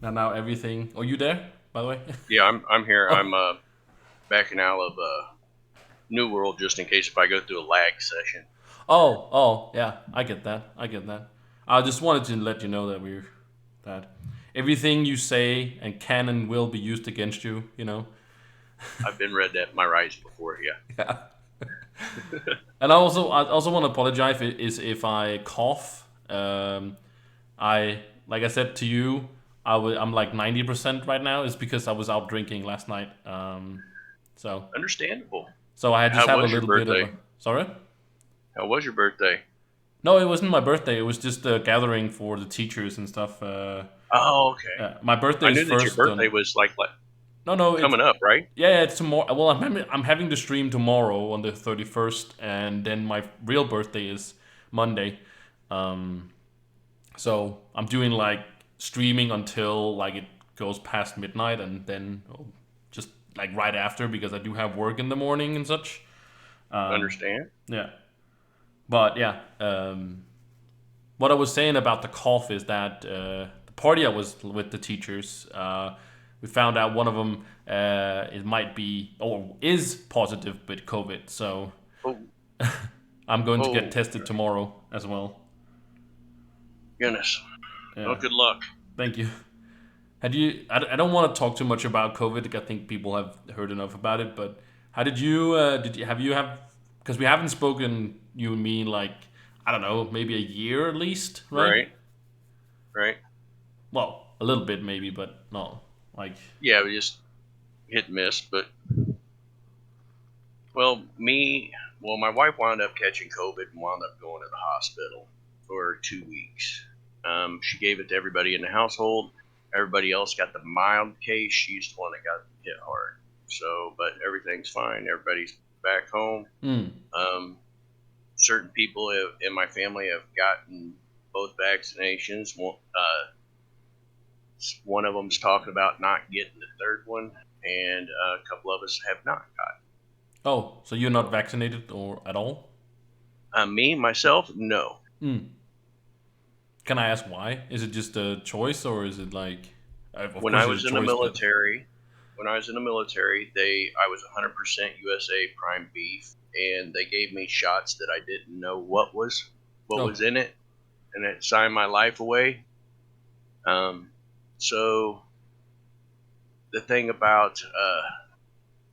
Now everything. Are you there, by the way? Yeah, I'm here. Oh, I'm backing out of New World just in case if I go through a lag session. yeah. I get that. I get that. I just wanted to let you know that everything you say and can and will be used against you. You know. I've been read that in my rights before. Yeah, Yeah. And I also want to apologize if I cough. I like I said to you, I'm like 90% right now. Is because I was out drinking last night. So understandable. so I just How have a was your little bit of birthday? a sorry. How was your birthday? No, it wasn't my birthday. It was just a gathering for the teachers and stuff. Oh, okay. My birthday I is knew that your first birthday on. was like No, no, it's coming up, right? yeah, it's tomorrow. Well, I'm having the stream tomorrow on the 31st, and then my real birthday is Monday. Um, so I'm doing like streaming until like it goes past midnight, and then just like right after because I do have work in the morning and such. Um, Understand? yeah, but yeah, what I was saying about the cough is that the party I was with the teachers, we found out one of them it might be or is positive with COVID. So Oh, I'm going to get oh, tested tomorrow as well. goodness. Oh, Yeah, good luck. thank you. Had you? I don't want to talk too much about COVID. I think people have heard enough about it. But how did you? Did you have? Because we haven't spoken, you and me, in like I don't know, maybe a year at least, right? Right, right. Well, a little bit maybe, but no, like Yeah, we just hit and miss. But well, my wife wound up catching COVID and wound up going to the hospital for 2 weeks. She gave it to everybody in the household. Everybody else got the mild case. She's the one that got hit hard. So, but everything's fine. Everybody's back home. mm, Um, Certain people in my family have gotten both vaccinations. One of them's talking about not getting the third one, and a couple of us have not got. oh, so you're not So, vaccinated or at all? me myself, no. Mm. Can I ask why? Is it just a choice or is it like, of When course I it's a was in the choice, but military, I was 100% USA prime beef, and they gave me shots that I didn't know what was oh, in it, and it signed my life away. Um, so the thing about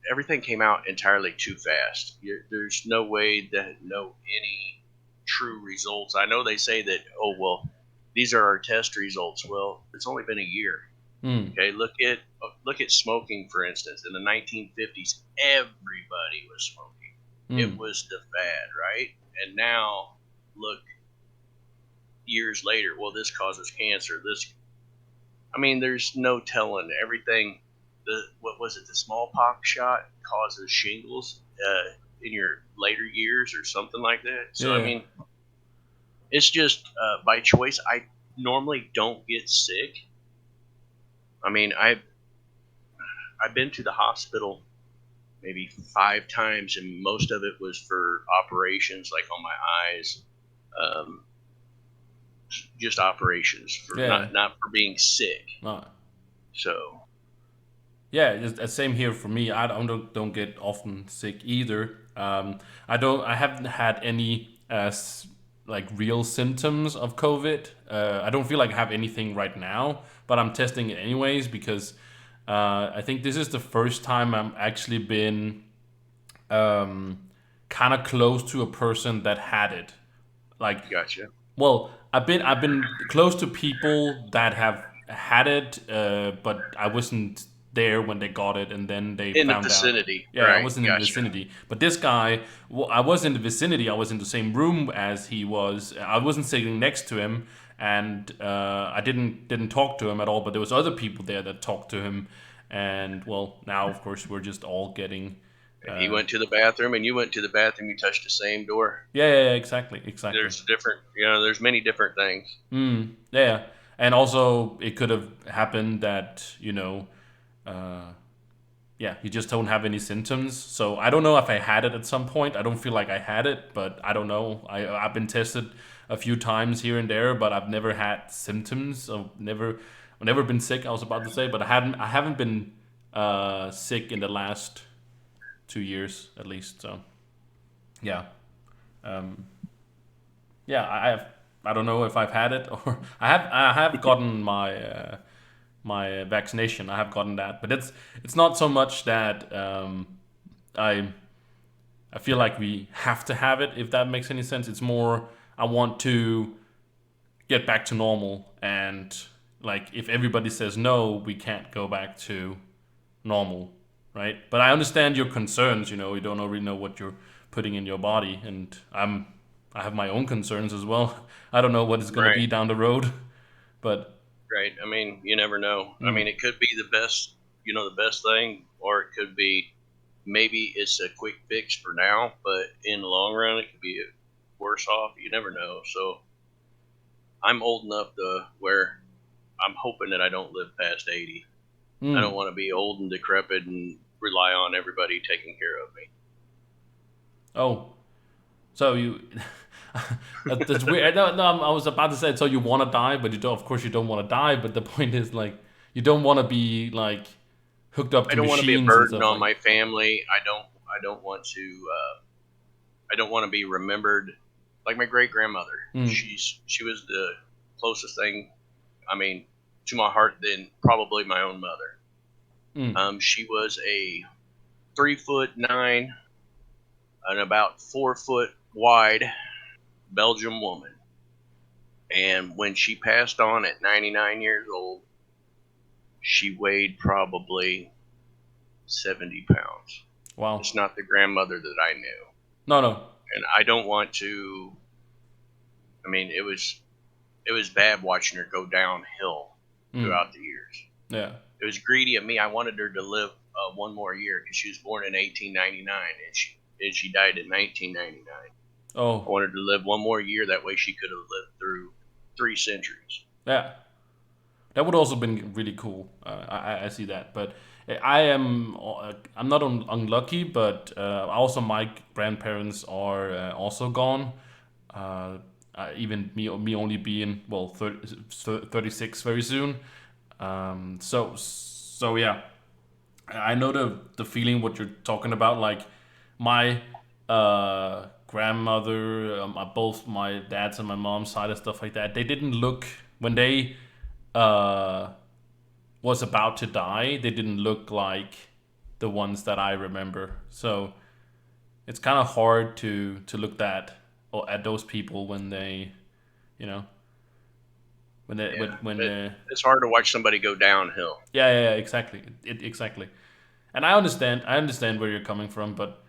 everything came out entirely too fast. There's no way to know any true results. I know they say that, oh well, these are our test results. Well, it's only been a year. mm, Okay, look at smoking for instance. In the 1950s, everybody was smoking. It mm, was the fad, right? And now look years later. Well, this causes cancer. This, I mean, there's no telling. Everything. The what was it? The smallpox shot causes shingles in your later years or something like that. So I yeah, mean, it's just by choice. I normally don't get sick. I mean, I've been to the hospital maybe 5 times, and most of it was for operations, like on my eyes, um, just operations for yeah. not for being sick. Uh, So yeah, it's the same here for me. I don't get often sick either. I don't. I haven't had any like real symptoms of COVID. I don't feel like I have anything right now, but I'm testing it anyways because I think this is the first time I'm actually been um, kind of close to a person that had it. Like, gotcha. well, I've been close to people that have had it, but I wasn't there when they got it, and then they In the found out. vicinity, Yeah, I right? wasn't in the Gotcha. vicinity. But this guy, well, I was in the vicinity. I was in the same room as he was. I wasn't sitting next to him, and I didn't talk to him at all. But there was other people there that talked to him, and well, now of course we're just all getting. And he went to the bathroom, and you went to the bathroom. You touched the same door. Yeah, exactly, exactly. There's different, there's many different things. Yeah, and also it could have happened that yeah, you just don't have any symptoms. So I don't know if I had it at some point. I don't feel like I had it, but I don't know. I've been tested a few times here and there, but I've never had symptoms. Of never. I've never been sick. I was about to say, but I haven't been sick in the last 2 years at least. So yeah, um, yeah. I don't know if I've had it or I have gotten my vaccination. I have gotten that, but it's not so much that I I feel like we have to have it, if that makes any sense. It's more I want to get back to normal, and like if everybody says no, we can't go back to normal, right? But I understand your concerns. You don't really know what you're putting in your body, and I have my own concerns as well. I don't know what it's gonna Right, be down the road, but right. I mean, you never know. I mm, mean, it could be the best, the best thing, or it could be maybe it's a quick fix for now, but in the long run, it could be worse off. You never know. So I'm old enough to where I'm hoping that I don't live past 80. I don't mm. want to be old and decrepit and rely on everybody taking care of Oh, so you. That's weird. No, no, I was about to say. So you want to die, but you don't. Of course, you don't want to die. But the point is, like, you don't want to be like hooked up I to don't want to be a machines and burden stuff on like. my family. I don't want to. I don't want to be remembered like my great grandmother. Mm, She was the closest thing. I mean, to my heart than probably my own mother. mm. She was a 3'9" and about 4 foot wide Belgian woman. And when she passed on at 99 years old, she weighed probably 70 pounds. Wow. It's not the grandmother that I knew. No, no. And I don't want to. I mean, it was bad watching her go downhill Mm, throughout the years. yeah. It was greedy of me. I wanted her to live one more year because she was born in 1899 and she died in 1999. I Oh, wanted her to live one more year. That way, she could have lived through 3 centuries. yeah. That would also been really cool. I see that, but I'm not unlucky, but also my grandparents are also gone. Uh, Even me only being 36 very soon. So yeah, I know the feeling what you're talking about. Like my grandmother, both my dad's and my mom's side and stuff like that. They didn't look when they uh, was about to die. They didn't look like the ones that I remember. So it's kind of hard to look that or at those people when they, you know, when Yeah, it's hard to watch somebody go downhill. yeah, exactly, exactly. And I understand where you're coming from, but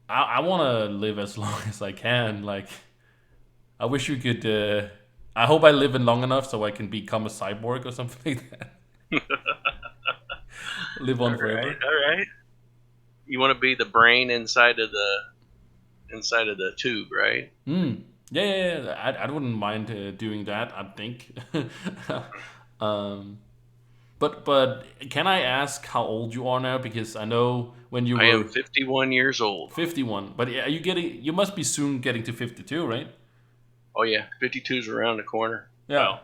I want to live as long as I can. Like, I wish you could. I hope I live in long enough so I can become a cyborg or something like that. Live All on right, forever. all right. You want to be the brain inside of the tube, right? Hmm. Yeah. I wouldn't mind doing that. I think. um. But can I ask how old you are now? Because I know when you I am were 51 years old. 51, but are you getting? You must be soon getting to 52, right? Oh yeah, 52 is around the corner. Yeah.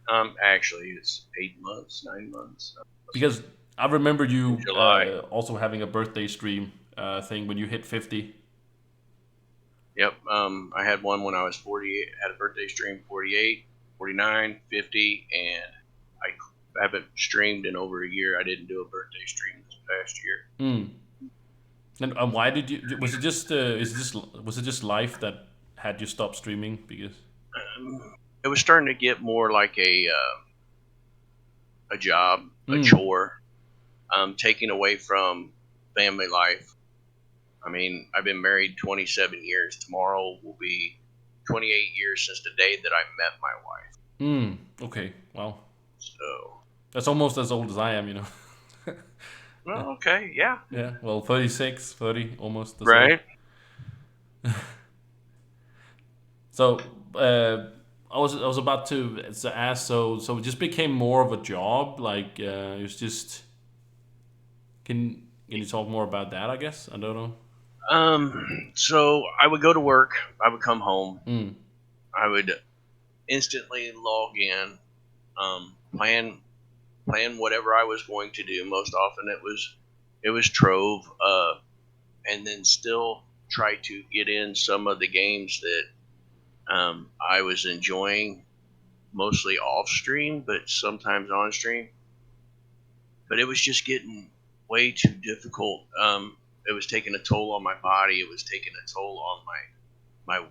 Well, actually, it's 8 months, 9 months. Because I remember In you July. also having a birthday stream thing when you hit 50. Yep. I had one when I was 48. Had a birthday stream 48, 49, 50, and I haven't streamed in over a year. I didn't do a birthday stream this past year. Mm. And why did you? Was it just? Was it just life that had you stop streaming? Because. It was starting to get more like a job, a Mm. chore, taking away from family life. I mean, I've been married 27 years. Tomorrow will be 28 years since the day that I met my wife. Mm. Okay. Well, So, that's almost as old as I am. Yeah. well, okay, yeah, Yeah. Well, 36, 30, almost the same. right. So I was about to ask. So it just became more of a job. Like it was just. Can you talk more about that? I guess I don't know. So I would go to work. I would come home. Mm. I would instantly log in. plan whatever I was going to do. Most often it was Trove, and then still try to get in some of the games that I was enjoying, mostly off stream, but sometimes on stream. But it was just getting way too difficult. It was taking a toll on my body. It was taking a toll on my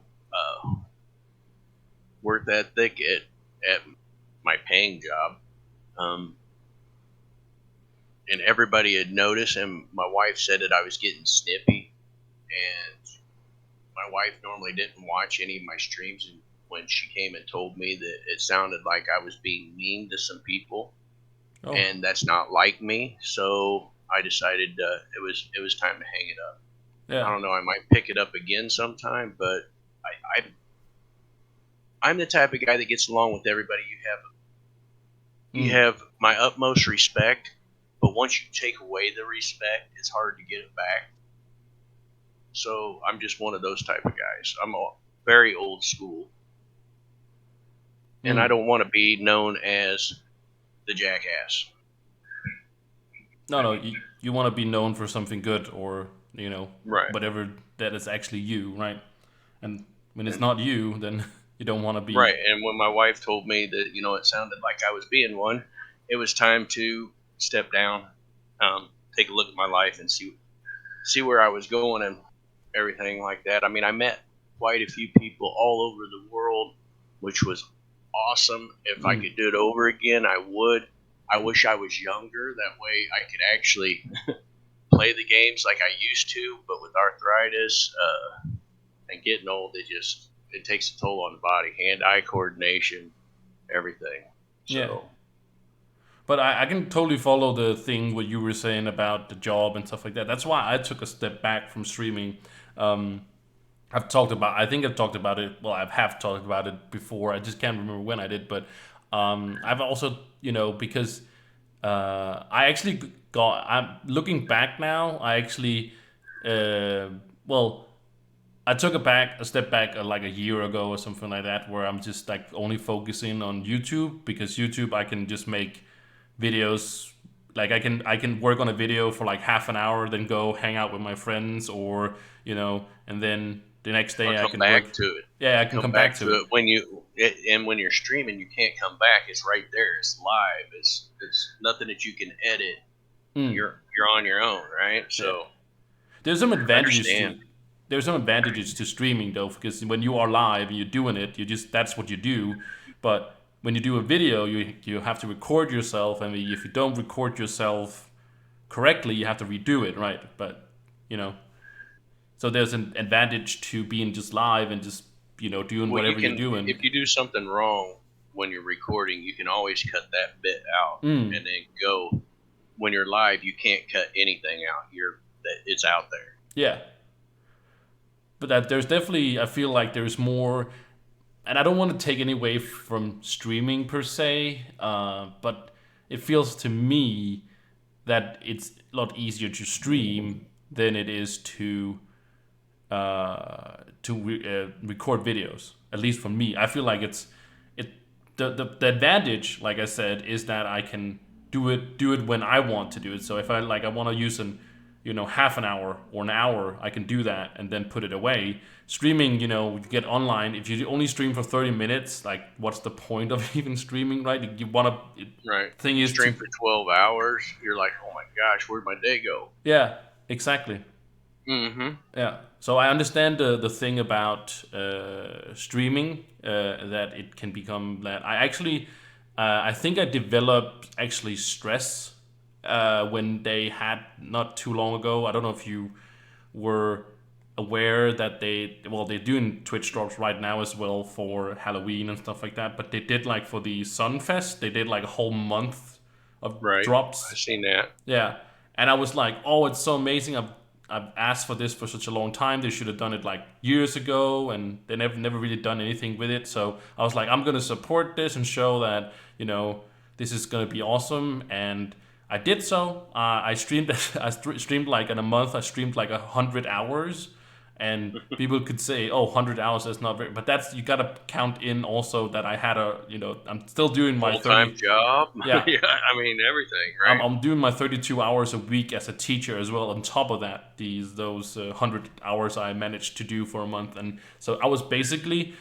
work ethic at my paying job. Um, and everybody had noticed, and my wife said that I was getting snippy. And my wife normally didn't watch any of my streams, and when she came and told me that it sounded like I was being mean to some people, Oh, and that's not like me. So I decided it was time to hang it up. I yeah. don't know. I might pick it up again sometime, but I'm the type of guy that gets along with everybody. You Mm. have my utmost respect, but once you take away the respect, it's hard to get it back. So I'm just one of those type of guys. Very old school, and I Mm. don't want to be known as the jackass. No, no, you want to be known for something good, or Right. whatever that is actually you, right? And when it's And not you, then you don't want to be. right. And when my wife told me that, it sounded like I was being one, it was time to step down, take a look at my life and see where I was going and everything like that. I mean, I met quite a few people all over the world, which was awesome. If I Mm. could do it over again, I would. I wish I was younger. That way I could actually play the games like I used to. But with arthritis and getting old, it takes a toll on the body, hand-eye coordination, everything. Yeah. So But I can totally follow the thing what you were saying about the job and stuff like that. That's why I took a step back from streaming. Um, I think I've talked about it. Well, I have talked about it before. I just can't remember when I did. But I've also, because I actually I'm looking back now. I actually, uh, well, I took a step back like a year ago or something like that, where I'm just like only focusing on YouTube, because YouTube I can just make videos. Like I can work on a video for like half an hour, then go hang out with my friends, or and then the next I'll day I come can back work. to it. Yeah, I can Come come back back to to it. it and when you're streaming, you can't come back. It's right there. It's live. It's nothing that you can edit. Mm, You're on your own, right? yeah. So There's some I advantages understand. to there's some advantages to streaming though, because when you are live and you're doing it, you just that's what you do. But when you do a video, you have to record yourself, and if you don't record yourself correctly, you have to redo it, right? But you know, so there's an advantage to being just live and just doing Well, you whatever you're can doing. if you do something wrong when you're recording, you can always cut that bit out Mm, and then go. When you're live, you can't cut anything out. It's out there. yeah, but that there's definitely I feel like there's more, and I don't want to take any away from streaming per se, but it feels to me that it's a lot easier to stream than it is to record videos. At least for me, I feel like it the advantage, like I said, is that I can do it when I want to do it. So if I want to use an half an hour or an hour, I can do that and then put it away. Streaming, you get online. If you only stream for 30 minutes, like what's the point of even streaming, right? You want to. Right. Thing You is to stream for 12 hours. You're like, oh my gosh, where'd my day go? Yeah, exactly. Mm-hmm. Yeah. So I understand the thing about streaming, that it can become that. I think I developed actually stress when they had not too long ago. I don't know if you were aware that they're doing Twitch drops right now as well for Halloween and stuff like that. But they did, like, for the Sunfest, they did like a whole month of Right. drops. I've seen that. Yeah, and I was like, oh, it's so amazing. I've asked for this for such a long time. They should have done it like years ago, and they never really done anything with it. So I was like, I'm gonna support this and show that this is gonna be awesome. And I did so. I streamed. Streamed like in a month. I streamed like 100 hours, And people could say, "Oh, 100 hours is not very," but that's you gotta count in also that I had I'm still doing my Full time 30. job. Yeah, Yeah, I mean everything, I'm, right? I'm doing my 32 hours a week as a teacher as well. On top of that, those 100 hours I managed to do for a month, and so I was basically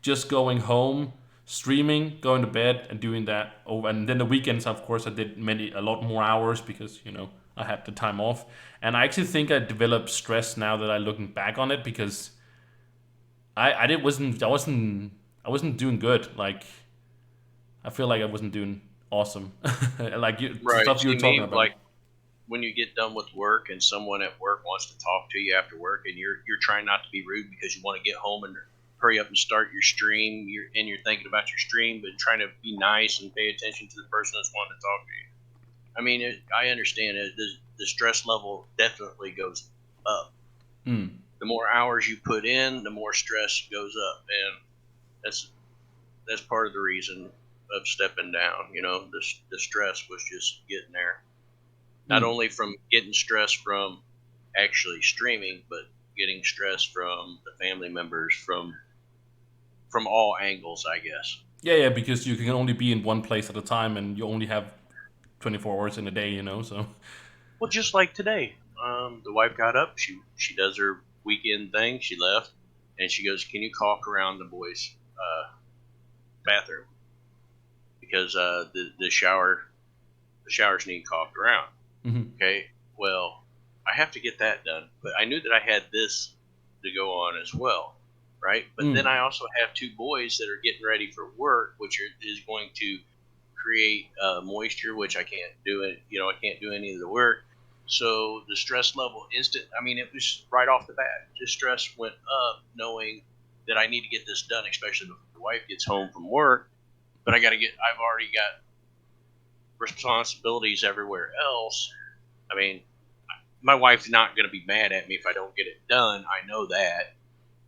just going home, streaming, going to bed, and doing that. Oh, and then the weekends, of course, I did a lot more hours because I had the time off. And I actually think I developed stress now that I'm looking back on it because I did wasn't I wasn't doing good. Like I feel like I wasn't doing awesome. Like Right. stuff you were See talking me about. like when you get done with work and someone at work wants to talk to you after work and you're trying not to be rude because you want to get home and hurry up and start your stream. You're thinking about your stream, but trying to be nice and pay attention to the person that's wanting to talk to you. I mean, I understand it. The stress level definitely goes up. Mm. The more hours you put in, the more stress goes up, and that's that's part of the reason of stepping down. The stress was just getting there. Not Mm. only from getting stress from actually streaming, but getting stress from the family members from all angles, I guess. Yeah, yeah, because you can only be in one place at a time, and you only have 24 hours in a day. So. Well, just like today, the wife got up. She does her weekend thing. She left, and she goes, "Can you caulk around the boys' bathroom because the showers need caulked around." Hmm. Okay, well, I have to get that done, but I knew that I had this to go on as well, right? But then Mm. I also have two boys that are getting ready for work, is going to create moisture, which I can't do it. I can't do any of the work. So the stress level I mean, it was right off the bat. The stress went up knowing that I need to get this done, especially before the wife gets home from work. But I've already got responsibilities everywhere else. I mean, my wife's not going to be mad at me if I don't get it done. I know that.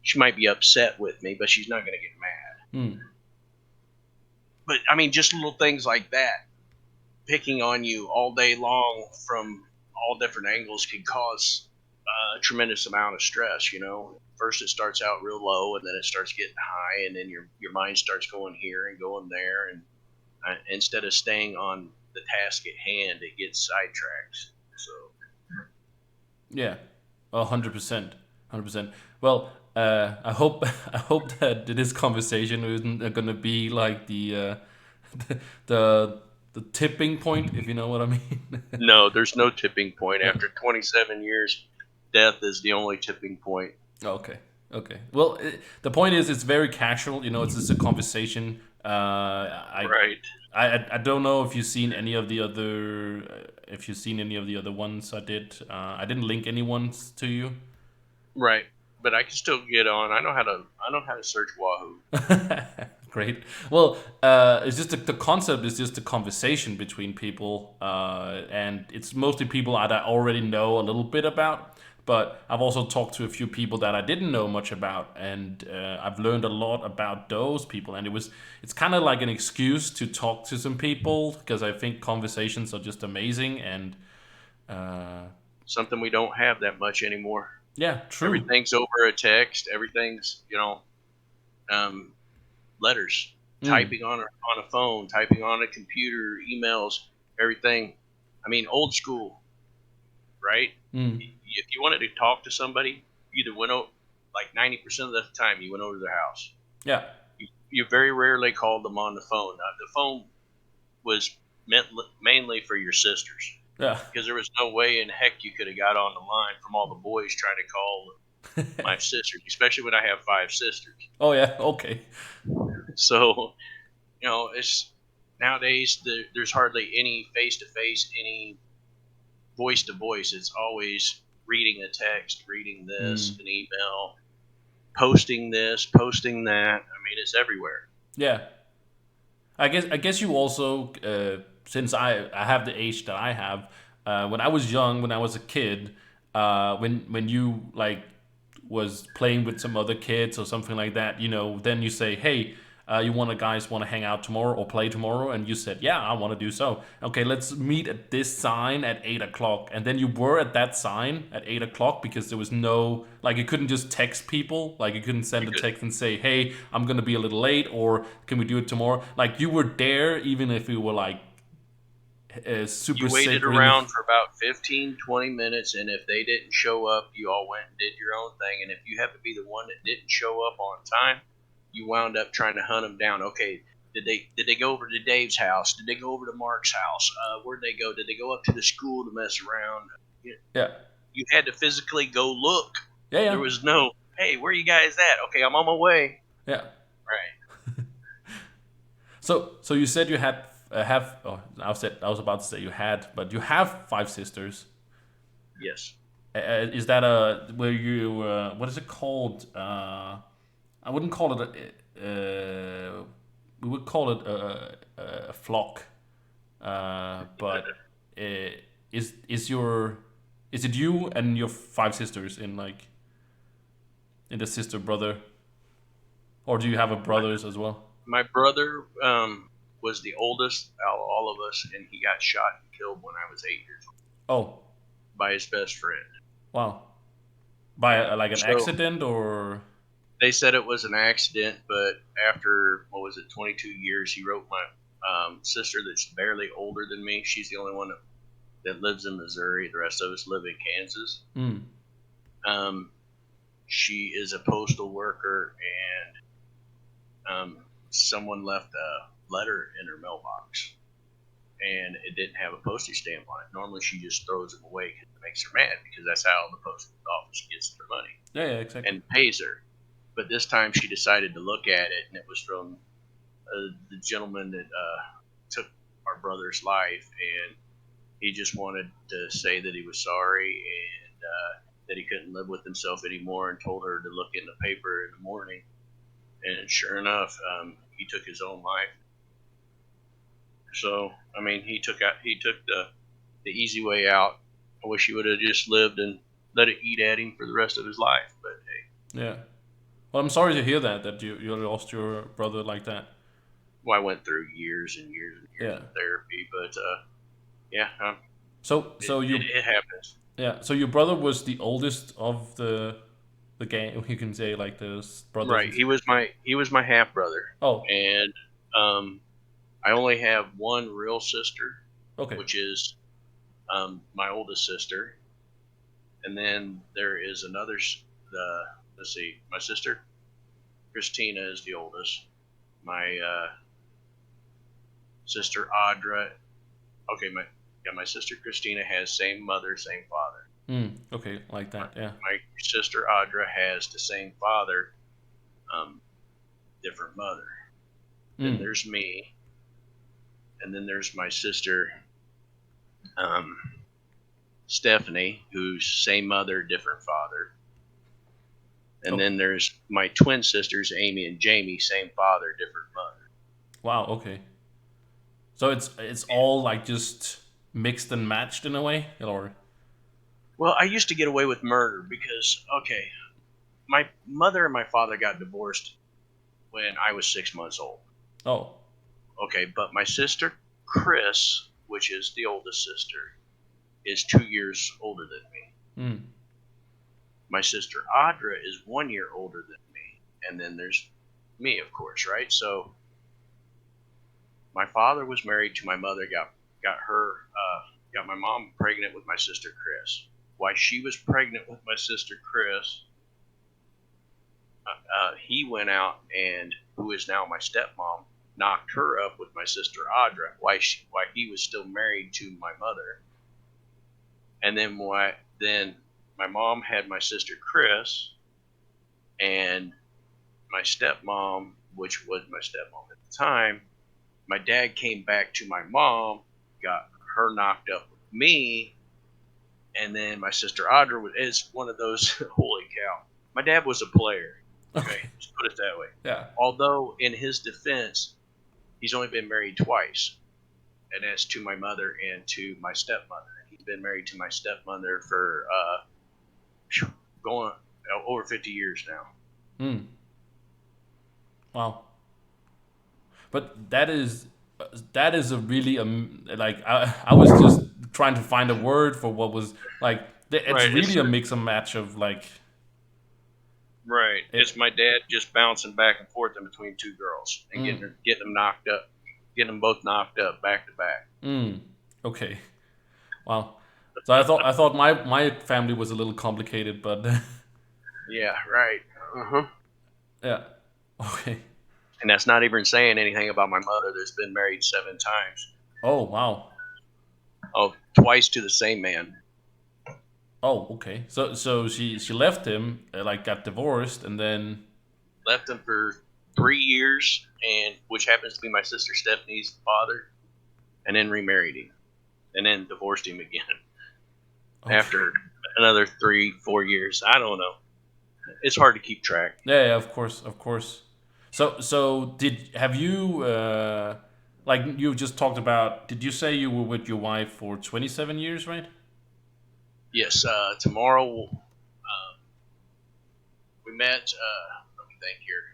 She might be upset with me, but she's not going to get mad. Mm. But I mean, just little things like that, picking on you all day long from all different angles can cause a tremendous amount of stress. First it starts out real low, and then it starts getting high, and then your mind starts going here and going there, and instead of staying on the task at hand, it gets sidetracked. So Yeah, 100%, 100%. Well, I hope I hope that this conversation isn't gonna be like the the tipping point, if you know what I mean. no, there's no tipping point. After 27 years, death is the only tipping point. Okay, okay. Well, the point is, it's very casual. It's just a conversation. Right, I don't know if you've seen any of the other if you've seen any of the other ones I did. I didn't link any ones to you. right. But I can still get on. I know how to search Wahoo. Great. Well, it's just the concept is just a conversation between people, and it's mostly people that I already know a little bit about. But I've also talked to a few people that I didn't know much about, and I've learned a lot about those people. And it's kind of like an excuse to talk to some people because I think conversations are just amazing. And uh, Something we don't have that much anymore. yeah, true. Everything's over a text. Everything's um, letters, Mm, typing on a phone, typing on a computer, emails, everything. I mean, old school, right? mm, If you wanted to talk to somebody, you either went over, like 90% of the time, you went over to their house. yeah, You very rarely called them on the phone. The phone was meant mainly for your sisters yeah. because there was no way in heck you could have got on the line from all the boys trying to call my sisters, especially when I have five sisters. Oh yeah. Okay. So it's nowadays there's hardly any face to face, any voice to voice. It's always reading a text, reading this, Mm. an email, posting this, posting that. I mean, it's everywhere. Yeah. I guess you also since I have the age that I have, when I was young, when I was a kid, when you like was playing with some other kids or something like that, then you say, hey. you want to guys want to hang out tomorrow or play tomorrow, and you said, yeah, I want to do so. Okay, let's meet at this sign at 8 o'clock, and then you were at that sign at 8 o'clock because there was no like you couldn't just text people, like you couldn't You send a couldn't. text and say, hey, I'm gonna be a little late, or can we do it tomorrow? Like you were there even if you were like super You waited sick or in the. around for about 15, 20 minutes, and if they didn't show up, you all went and did your own thing. And if you happened to be the one that didn't show up on time, you wound up trying to hunt them down. Okay, did they go over to Dave's house? Did they go over to Mark's house? Where'd they go? Did they go up to the school to mess around? You, Yeah, you had to physically go look. yeah, There yeah, was no, hey, where you guys at? Okay, I'm on my way. yeah. Right. So you said you had have. Oh, I was about to say you had, but you have five sisters. Yes. Is that a where you what is it called? I wouldn't call it we would call it a flock. But is your is it you and your five sisters in like in the sister brother, or do you have a My, brothers as well? my brother was the oldest out of all of us, and he got shot and killed when I was 8 years old Oh, by his best friend. wow. By Yeah. like an So accident or. they said it was an accident, but after, what was it, 22 years, he wrote my sister that's barely older than me. She's the only one that lives in Missouri. The rest of us live in Kansas. Mm. Um, she is a postal worker, and someone left a letter in her mailbox, and it didn't have a postage stamp on it. Normally, she just throws them away because it makes her mad, because that's how the post office gets their money Yeah, yeah, exactly. and pays her. But this time, she decided to look at it, and it was from the gentleman that took our brother's life, and he just wanted to say that he was sorry, and that he couldn't live with himself anymore, and told her to look in the paper in the morning. And sure enough, he took his own life. So I mean, he took the easy way out. I wish he would have just lived and let it eat at him for the rest of his life. But hey, Yeah. Well, I'm sorry to hear that you lost your brother like that. well, I went through years and years and years Yeah. of therapy, but yeah, So you it happens. yeah. So your brother was the oldest of the gang. You can say like the brothers Right. and. He was my half brother, Oh. and um, I only have one real sister, Okay. which is my oldest sister, and then there is another. Let's see, my sister Christina is the oldest. My sister Audra. Okay, my sister Christina has same mother, same father. Okay. Like My, that. Yeah. my sister Audra has the same father, um, different mother. Then Mm. there's me, and then there's my sister um, Stephanie, who's same mother, different father. And Okay. then there's my twin sisters, Amy and Jamie, same father, different mother. Wow. Okay. So it's all like just mixed and matched in a way, or. Well, I used to get away with murder because, okay, my mother and my father got divorced when I was 6 months old. Oh. Okay, but my sister Chris, which is the oldest sister, is 2 years older than me. Mm. My sister Audra is 1 year older than me. And then there's me, of course, right? So my father was married to my mother, got my mom pregnant with my sister Chris. While she was pregnant with my sister Chris, he went out and, who is now my stepmom, knocked her up with my sister Audra while he was still married to my mother. And then my mom had my sister Chris, and my stepmom, which was my stepmom at the time, my dad came back to my mom, got her knocked up with me, and then my sister Audra is one of those. Holy cow! My dad was a player. Okay, Okay. just put it that way. Yeah. Although in his defense, he's only been married twice, and that's to my mother and to my stepmother. He's been married to my stepmother for going over 50 years now. Mm. Wow. But that is a really like I was just trying to find a word for what was like. It's Right. really a mix and match of like Right. It's it. my dad just bouncing back and forth in between two girls and Mm, getting them knocked up, getting them both knocked up back to back. mm, okay. Wow. So I thought my family was a little complicated, but Yeah. Right. Uh-huh. yeah. Okay. And that's not even saying anything about my mother that's been married 7 times. Oh wow. Oh, twice to the same man. Oh okay. So she left him, like got divorced, and then Left him for 3 years, and which happens to be my sister Stephanie's father, and then remarried him, and then divorced him again okay. after another 3, 4 years. I don't know. It's hard to keep track. Yeah, yeah, of course, of course. So did have you like you just talked about? Did you say you were with your wife for 27 years, right? Yes. Tomorrow we met. Let me think here.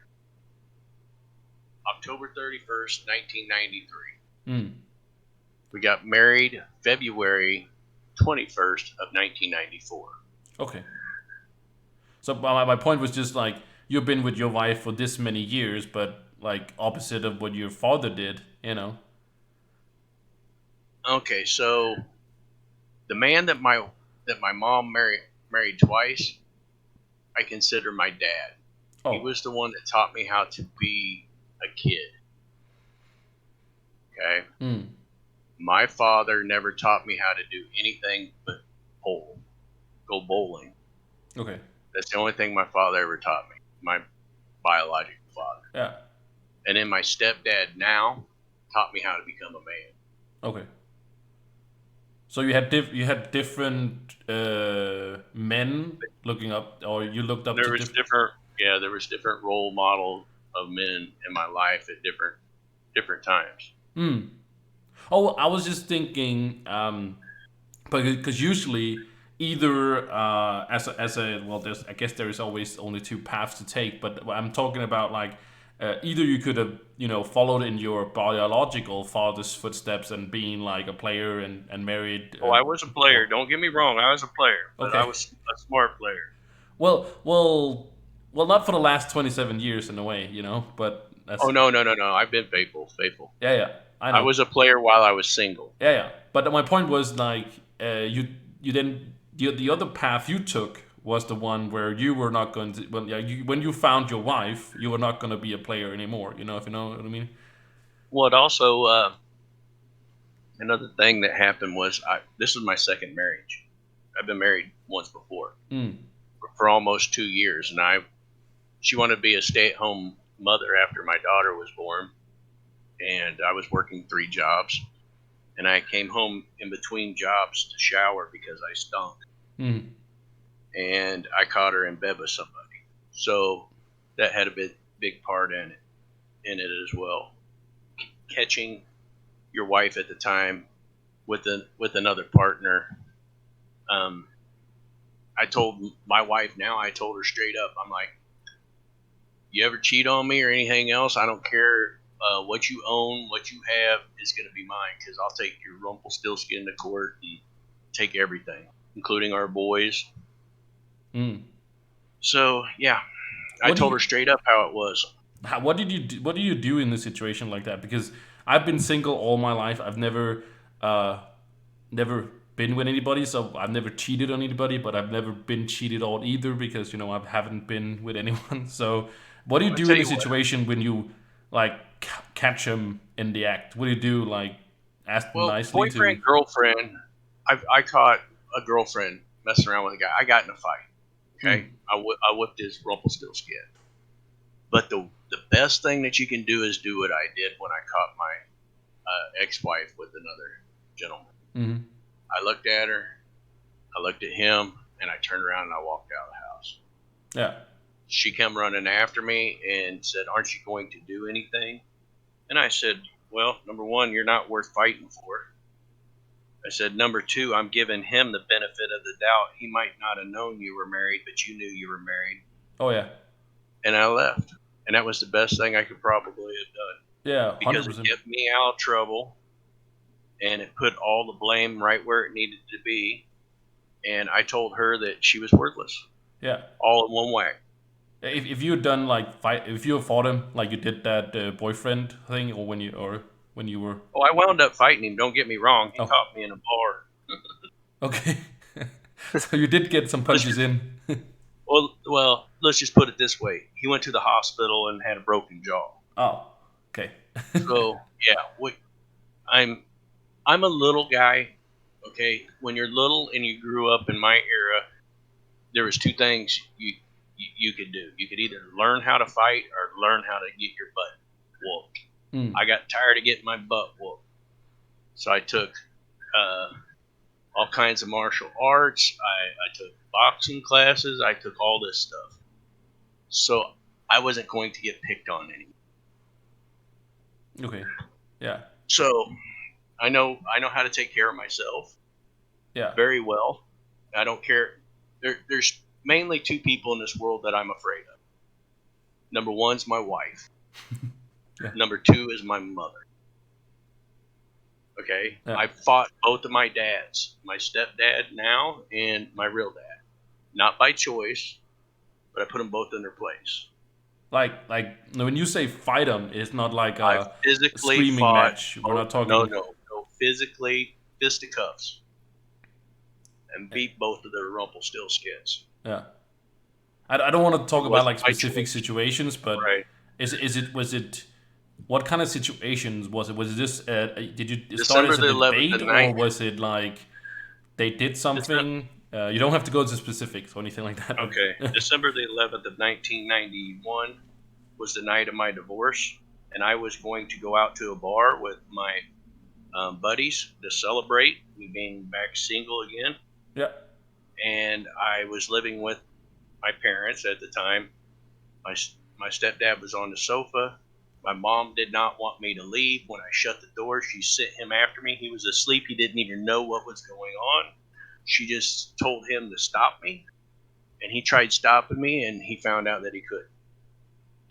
October 31st, 1993. Mm, We got married February 21st, 1994. okay. So my point was just like you've been with your wife for this many years, but like opposite of what your father did, you know? Okay, so the man that my mom married twice, I consider my dad. He Oh. was the one that taught me how to be a kid. Okay, Mm, my father never taught me how to do anything but go bowling. okay. That's the only thing my father ever taught me. My biological father, Yeah. and then my stepdad now taught me how to become a man. Okay. So you had different men looking up, or you looked up to There was different. different, yeah, there was different role models of men in my life at different times. Hmm. Oh, I was just thinking, but because usually either as a well, there's I guess there is always only two paths to take, but I'm talking about like either you could have followed in your biological father's footsteps and being like a player and married, Oh, I was a player. or Don't get me wrong. I was a player, but I okay, was a smart player. well, well, well, not for the last 27 years in a way, but Oh that's no, no, no, no. I've been faithful, faithful. yeah, yeah, I I know. was a player while I was single. Yeah, yeah. But my point was like you then the other path you took was the one where you were not going to when you found your wife you were not going to be a player anymore. If you know what I mean. Well, it also another thing that happened was this was my second marriage. I've been married once before Mm. for almost 2 years, and she wanted to be a stay-at-home mother after my daughter was born, and I was working 3 jobs, and I came home in between jobs to shower because I stunk, Mm. and I caught her in bed with somebody. So that had a big part in it as well. Catching your wife at the time with another partner. Um, I told my wife now. I told her straight up. I'm like, you ever cheat on me or anything else? I don't care what you own, what you have is going to be mine because I'll take your Rumpelstiltskin to court and take everything, including our boys. Mm. So yeah, I What do told you her straight up how it was. what did you do, what do you do in a situation like that? Because I've been single all my life. I've uh never been with anybody, so I've never cheated on anybody, but I've never been cheated on either because I haven't been with anyone. So, what do you I do tell in a you what. situation when you like catch him in the act? What do you do? Like ask them Well, nicely to? boyfriend, girlfriend. I caught a girlfriend messing around with a guy. I got in a fight. Okay, Mm, I whipped his Rumpelstiltskin. But the best thing that you can do is do what I did when I caught my ex-wife with another gentleman. mm, I looked at her, I looked at him, and I turned around and I walked out of the house. yeah. She came running after me and said, "Aren't you going to do anything?" And I said, "Well, number one, you're not worth fighting for." I said, "Number two, I'm giving him the benefit of the doubt. He might not have known you were married, but you knew you were married." Oh yeah. And I left. And that was the best thing I could probably have done. Yeah, hundred because it percent. kept me out of trouble and it put all the blame right where it needed to be. And I told her that she was worthless, Yeah. all in one whack. If you had done like fight, if you fought him like you did that boyfriend thing, or when you were. Oh, I wound up fighting him. Don't get me wrong. He Oh, caught me in a bar. okay. So you did get some Let's punches just in. well, let's just put it this way. He went to the hospital and had a broken jaw. Oh, okay. So yeah, I'm I'm a little guy. Okay, when you're little and you grew up in my era, there was two things you could do. You could either learn how to fight or learn how to get your butt whooped. Mm. I got tired of getting my butt whooped, so I took uh, all kinds of martial arts. I took boxing classes. I took all this stuff. So I wasn't going to get picked on anymore. Okay. Yeah. So I know how to take care of myself Yeah. very well. I don't care. There's mainly two people in this world that I'm afraid of. Number one's my wife. Yeah. Number two is my mother. Okay, Yeah. I fought both of my dads, my stepdad now and my real dad, not by choice, but I put them both in their place. Like when you say fight him, it's not like I a physically screaming fought match. We're both. not No, talking. no, no. Physically fisticuffs and Yeah. beat both of their Rumpelstiltskins. Yeah. I don't want to It talk about wasn't like my specific choice, situations, but right? is it was it what kind of situations was it? Was it just did you start December as a the 11th debate, and or 9th. was it like they did something? You don't have to go into specifics or anything like that, Okay, but December the 11th of 1991 was the night of my divorce, and I was going to go out to a bar with my buddies to celebrate me being back single again. yeah, And I was living with my parents at the time. My my stepdad was on the sofa. My mom did not want me to leave. When I shut the door, she sent him after me. He was asleep. He didn't even know what was going on. She just told him to stop me, and he tried stopping me, and he found out that he couldn't.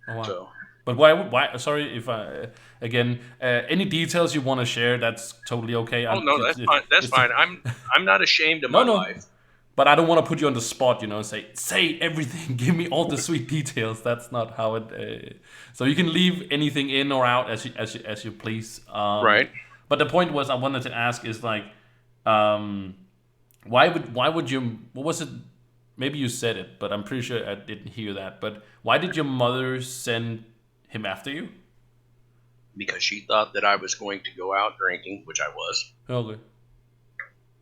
oh wow. So, But why? Sorry if I again any details you want to share. That's totally okay. oh no, that's fine. That's It's fine. I'm not ashamed of no my no. life. But I don't want to put you on the spot, and say everything. Give me all the sweet details. That's not how it. So you can leave anything in or out as you please. Right. But the point was I wanted to ask is like, um, why would you? What was it? Maybe you said it, but I'm pretty sure I didn't hear that. But why did your mother send him after you? Because she thought that I was going to go out drinking, which I was. Okay.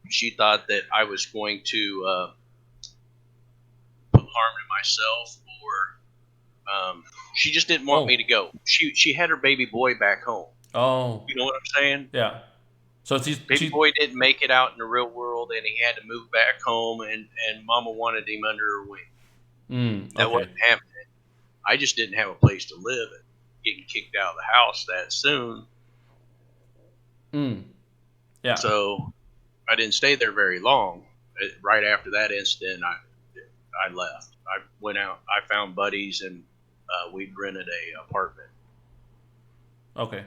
She thought that I was going to put harm to myself, or she just didn't want me to Oh. go. She had her baby boy back home. Oh. You know what I'm saying? Yeah. So Baby she. boy didn't make it out in the real world, and he had to move back home, and Mama wanted him under her wing. That Okay. wasn't happening. I just didn't have a place to live, and getting kicked out of the house that soon. Mm. Yeah. So I didn't stay there very long. Right after that incident, I left. I went out. I found buddies, and we'd rented a apartment. Okay.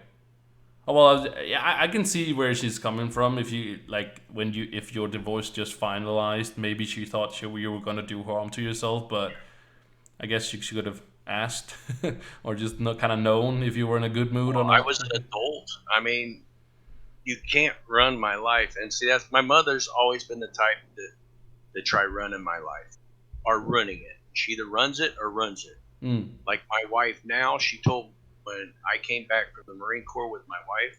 Oh, well, yeah, I can see where she's coming from. If you like, if your divorce just finalized, maybe she thought you were gonna do harm to yourself, but I guess she could have asked, or just not kind of known if you were in a good mood or Well, I not. was an adult. I mean, you can't run my life. And see, that's my mother's always been the type to try running my life or running it. She either runs it or runs it. Mm. Like my wife now, she told when I came back from the Marine Corps with my wife,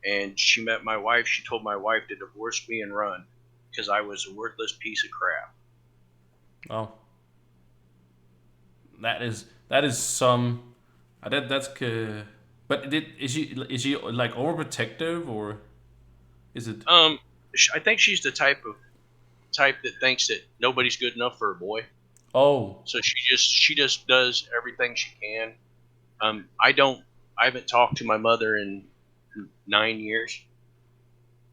and she met my wife, she told my wife to divorce me and run because I was a worthless piece of crap. Oh, that is some. That's. But is she like overprotective, or is it? I think she's the type that thinks that nobody's good enough for a boy. Oh. So she just does everything she can. I don't. I haven't talked to my mother in 9 years.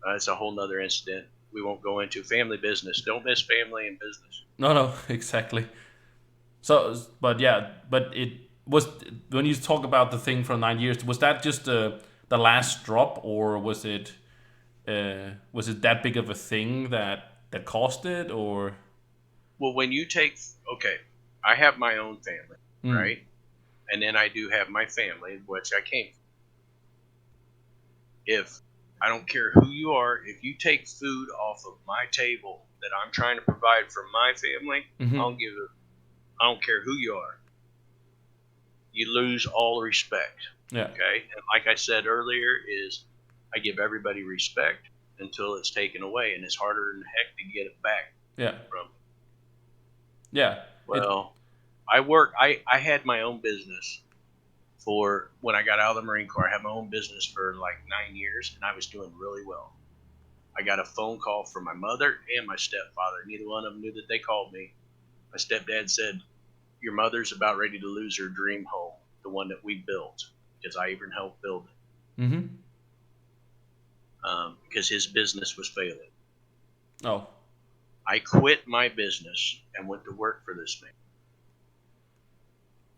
It's a whole nother incident. We won't go into family business. Don't miss family and business. No, no, exactly. So, but yeah, but it was when you talk about the thing for 9 years, was that just the last drop, or was it that big of a thing that caused it, or? Well, when you take, okay, I have my own family, Mm. right? And then I do have my family, which I came from. If I don't care who you are, if you take food off of my table that I'm trying to provide for my family, I Mm-hmm. don't give a, I don't care who you are. You lose all respect. Yeah. Okay, and like I said earlier, is I give everybody respect until it's taken away, and it's harder than heck to get it back Yeah. from. Yeah. It. Well, I had my own business for when I got out of the Marine Corps. I had my own business for like 9 years, and I was doing really well. I got a phone call from my mother and my stepfather. Neither one of them knew that they called me. My stepdad said, "Your mother's about ready to lose her dream home, the one that we built, because I even helped build it, Mm-hmm. because his business was failing." Oh. I quit my business and went to work for this man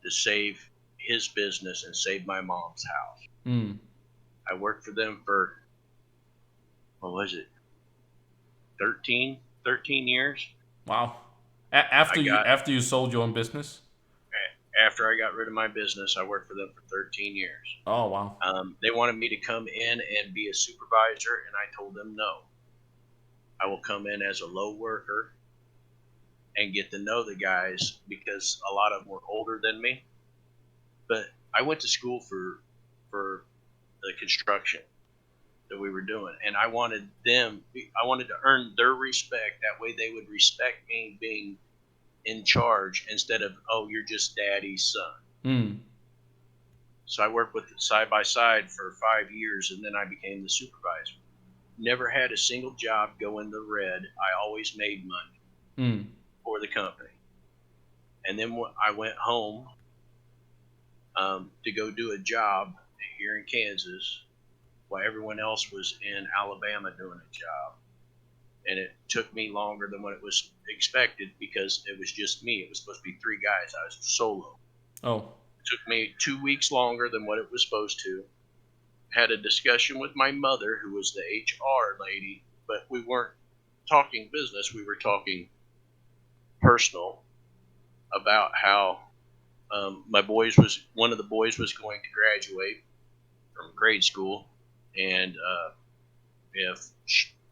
to save his business and save my mom's house. Mm. I worked for them for, what was it, 13 years. Wow. I got After you sold your own business. After I got rid of my business, I worked for them for 13 years. Oh wow. They wanted me to come in and be a supervisor, and I told them no. I will come in as a low worker and get to know the guys because a lot of them were older than me. But I went to school for the construction that we were doing, and I wanted to earn their respect. That way, they would respect me being in charge instead of, oh, you're just daddy's son. Mm. So I worked with it side by side for 5 years, and then I became the supervisor. Never had a single job go in the red. I always made money Mm. for the company. And then I went home to go do a job here in Kansas while everyone else was in Alabama doing a job. And it took me longer than what it was expected because it was just me. It was supposed to be three guys. I was solo. Oh. It took me 2 weeks longer than what it was supposed to. Had a discussion with my mother, who was the HR lady, but we weren't talking business. We were talking personal about how my boys was one of the boys was going to graduate from grade school, and if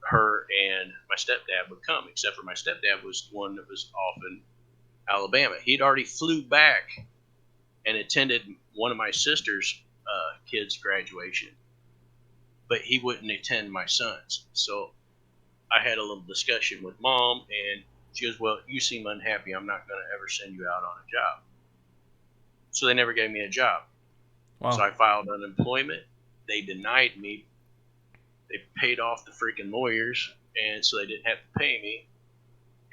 her and my stepdad would come, except for my stepdad was the one that was off in Alabama. He'd already flew back and attended one of my sister's kids' graduation, but he wouldn't attend my son's. So I had a little discussion with mom, and she goes, "Well, you seem unhappy. I'm not going to ever send you out on a job." So they never gave me a job. So I Wow. filed unemployment. They denied me. They paid off the freaking lawyers, and so they didn't have to pay me.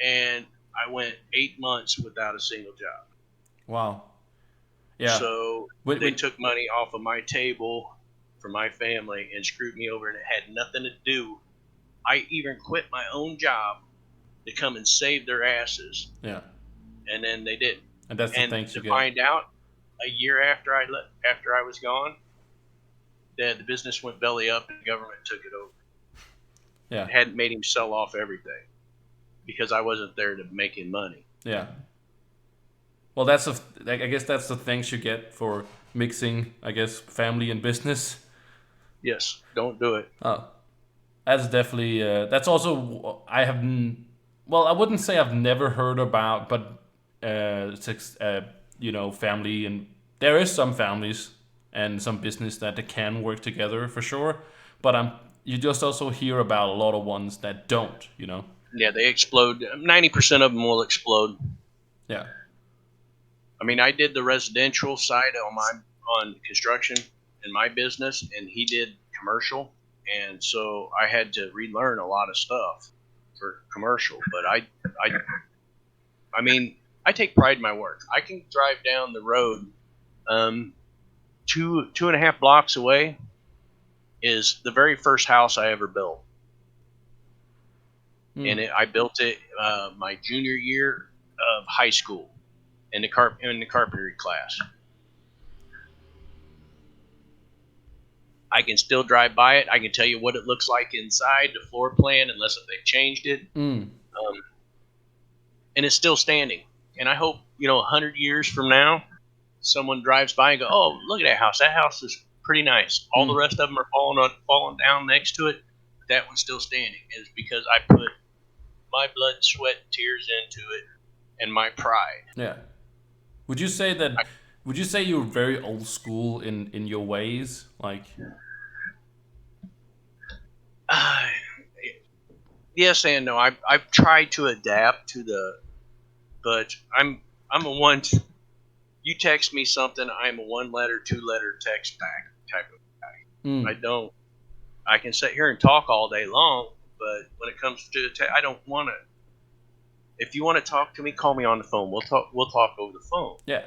And I went 8 months without a single job. Wow. Yeah. So they When took money off of my table for my family and screwed me over, and it had nothing to do. I even quit my own job to come and save their asses, yeah. and then they didn't. And that's the And thanks you to get. find out a year after I was gone, that the business went belly up and the government took it over. Yeah. It hadn't made him sell off everything because I wasn't there to make him money. Yeah. Well, that's a. I guess that's the thanks you get for mixing. I guess family and business. Yes, don't do it. Oh, that's definitely. That's also. I have. Well, I wouldn't say I've never heard about, but family, and there is some families and some business that they can work together for sure. But you just also hear about a lot of ones that don't. Yeah, they explode. 90% of them will explode. Yeah. I mean, I did the residential side on construction in my business, and he did commercial, and so I had to relearn a lot of stuff for commercial. But I mean, I take pride in my work. I can drive down the road, um, two and a half blocks away is the very first house I ever built, and Hmm. I built it my junior year of high school in the carpentry class. I can still drive by it. I can tell you what it looks like inside the floor plan, unless if they changed it. Mm. And it's still standing. And I hope 100 years from now, someone drives by and go, "Oh, look at that house. That house is pretty nice. All the Mm. rest of them are falling down next to it. That one's still standing." It's because I put my blood, sweat, and tears into it, and my pride. Yeah. Would you say that? Would you say you're very old school in your ways? Like, I, yes and no. I've tried to adapt to but I'm a one. You text me something, I'm a 1 letter, 2 letter text back type of guy. mm, I can sit here and talk all day long, but when it comes to I don't want to. If you want to talk to me, call me on the phone. We'll talk. We'll talk over the phone. yeah.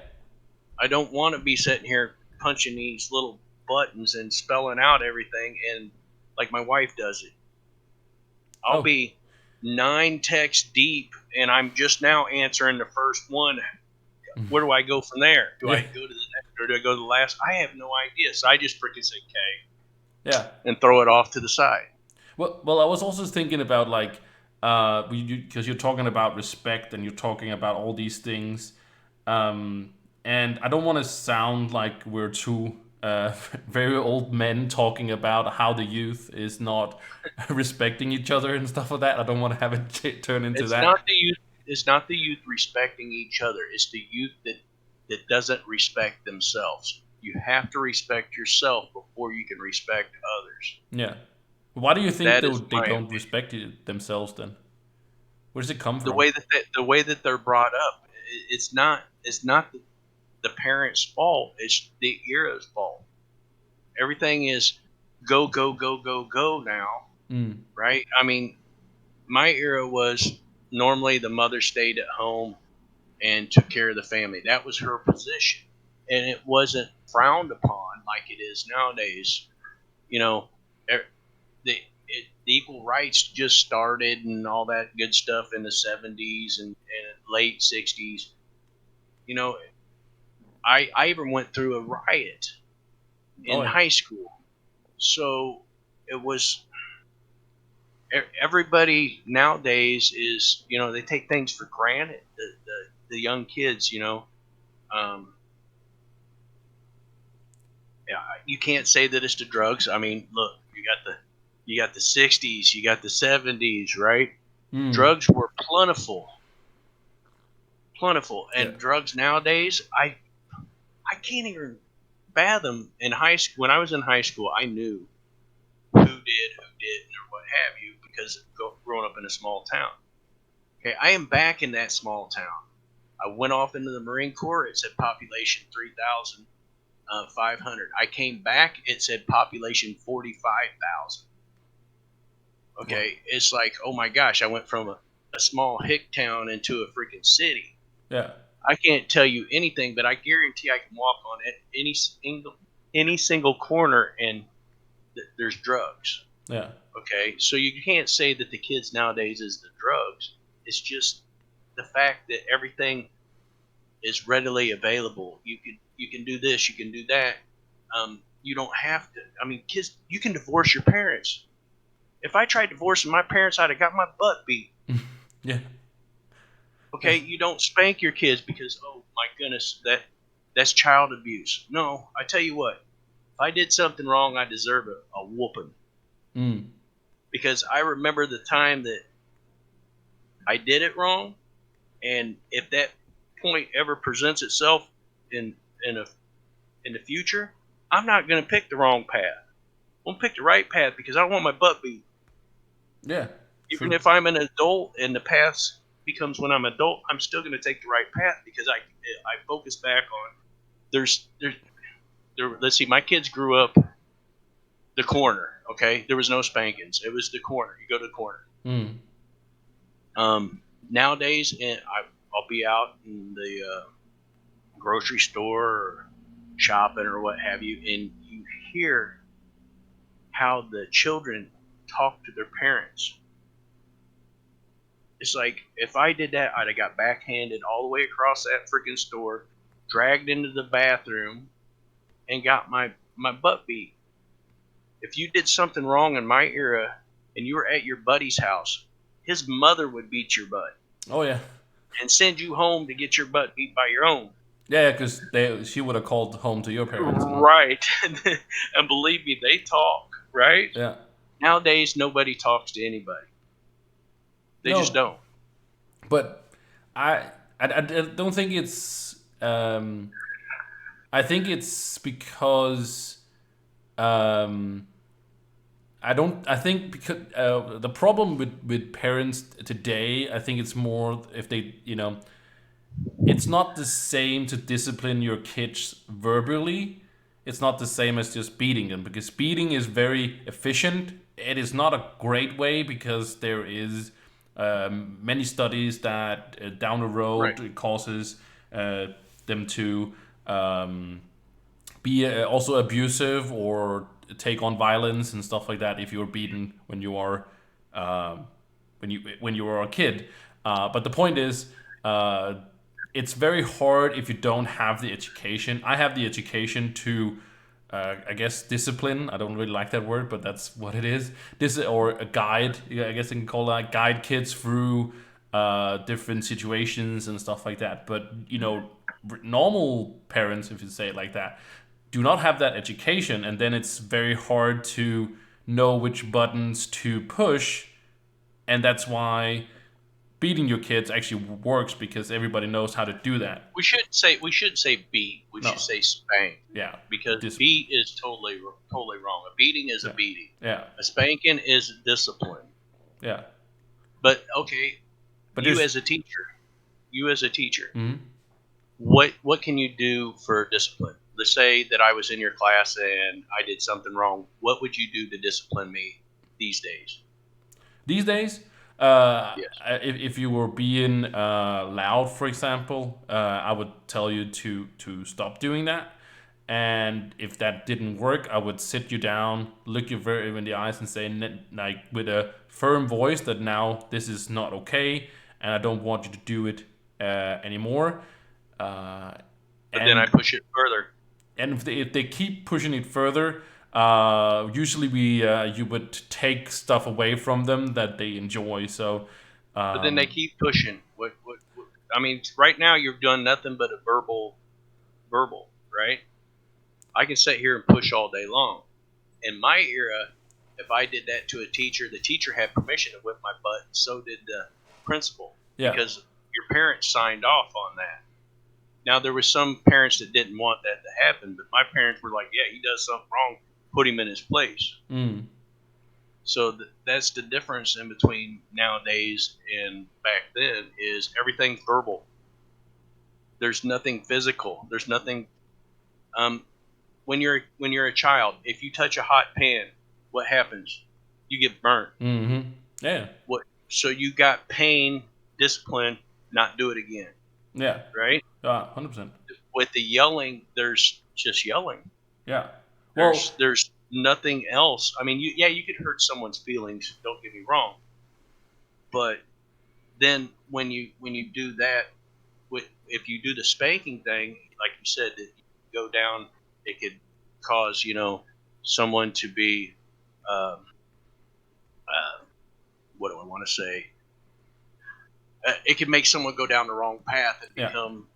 I don't want to be sitting here punching these little buttons and spelling out everything, and like my wife does it. I'll Oh, be 9 texts deep, and I'm just now answering the first one. Where do I go from there? Do I yeah, go to the next or do I go to the last? I have no idea. So I just freaking say K yeah. and throw it off to the side. Well, I was also thinking about like, because you're talking about respect and you're talking about all these things, and I don't want to sound like we're two very old men talking about how the youth is not respecting each other and stuff like that. I don't want to have it turn into It's not that. the youth. It's not the youth respecting each other. It's the youth that doesn't respect themselves. You have to respect yourself before you can respect others. Yeah. Why do you think That is they my don't opinion. respect themselves then? Where does it come The from? way that the way that they're brought up, it's not the parents' fault. It's the era's fault. Everything is go go go go go now, Mm. right? I mean, my era was normally the mother stayed at home and took care of the family. That was her position, and it wasn't frowned upon like it is nowadays. You know, the equal rights just started and all that good stuff in the 70s and late 60s. You know, I even went through a riot Oh in yeah. high school, so it was everybody nowadays is they take things for granted. The young kids, um, yeah, you can't say that it's the drugs. I mean, look, you got the 60s, you got the 70s, right? Mm. Drugs were plentiful, Yeah. and drugs nowadays, I can't even fathom. In high school, when I was in high school, I knew who didn't, or what have you, because growing up in a small town. Okay, I am back in that small town. I went off into the Marine Corps. It said population 3,500. I came back. It said population 45,000. Wow. Okay, it's like, oh my gosh, I went from a small hick town into a freaking city. Yeah. I can't tell you anything, but I guarantee I can walk on it any single corner and there's drugs. Yeah. Okay, so you can't say that the kids nowadays is the drugs. It's just the fact that everything is readily available. You can do this, you can do that. You don't have to. I mean, kids, you can divorce your parents. If I tried divorcing my parents, I'd have got my butt beat. Yeah. Okay, Yes. you don't spank your kids because, oh my goodness, that's child abuse. No, I tell you what, if I did something wrong, I deserve a whooping, Mm. because I remember the time that I did it wrong, and if that point ever presents itself in in a in the future, I'm not going to pick the wrong path. I'm going to pick the right path because I don't want my butt beat. Yeah. Even True. if I'm an adult and the path becomes when I'm adult, I'm still going to take the right path because I focus back on there. Let's see, my kids grew up the corner. Okay, there was no spankings. It was the corner. You go to the corner. Mm. Nowadays, I'll be out in the grocery store or shopping or what have you, and you hear how the children talk to their parents. It's like if I did that, I'd have got backhanded all the way across that freaking store, dragged into the bathroom, and got my butt beat. If you did something wrong in my era and you were at your buddy's house, his mother would beat your butt Oh yeah, and send you home to get your butt beat by your own. yeah, because she would have called home to your parents and Right. And believe me, they talk, right? yeah. Nowadays, nobody talks to anybody. They just No, don't. but I don't think it's. I think it's because um, I don't. I think because the problem with parents today, I think it's more if they, it's not the same to discipline your kids verbally. It's not the same as just beating them because beating is very efficient. It is not a great way because there is many studies that down the Right. road it causes uh, them to be also abusive or take on violence and stuff like that if you're beaten when you are when you were a kid. But the point is, uh, it's very hard if you don't have the education. I have the education to, I guess, discipline. I don't really like that word, but that's what it is. This or a guide. Yeah, I guess you can call that guide kids through different situations and stuff like that. But normal parents, if you say it like that, do not have that education, and then it's very hard to know which buttons to push, and that's why beating your kids actually works because everybody knows how to do that. We should say beat. We should No, say spank yeah, because discipline. beat is totally wrong. A beating is a Yeah, beating. yeah, A spanking is discipline. yeah. But okay, But you there's, as a teacher, you as a teacher, mhm. what can you do for discipline? Let's say that I was in your class and I did something wrong. What would you do to discipline me these days? These days, Yes. if you were being loud, for example, I would tell you to stop doing that. And if that didn't work, I would sit you down, look you very in the eyes, and say, like with a firm voice, that now this is not okay, and I don't want you to do it anymore. Uh, But then I and push it further. and if they keep pushing it further, usually we you would take stuff away from them that they enjoy. So, But then they um, keep pushing. What I mean, right now you've done nothing but a verbal, right? I can sit here and push all day long. In my era, if I did that to a teacher, the teacher had permission to whip my butt, and so did the principal, yeah, because your parents signed off on that. Now there were some parents that didn't want that to happen, but my parents were like, "Yeah, he does something wrong, put him in his place." mm, So that's the difference in between nowadays and back then is everything's verbal. There's nothing physical. There's nothing. Um, when you're a child, if you touch a hot pan, what happens? You get burnt. yeah, What? So you got pain, discipline, not do it again, yeah, right? 100%, With the yelling, there's just yelling. yeah. Well, There's nothing else. I mean, yeah, you could hurt someone's feelings. Don't get me wrong, but then when you do that, if you do the spanking thing, like you said, that you go down, it could cause someone to be um, uh, what do I want to say? It could make someone go down the wrong path and yeah, become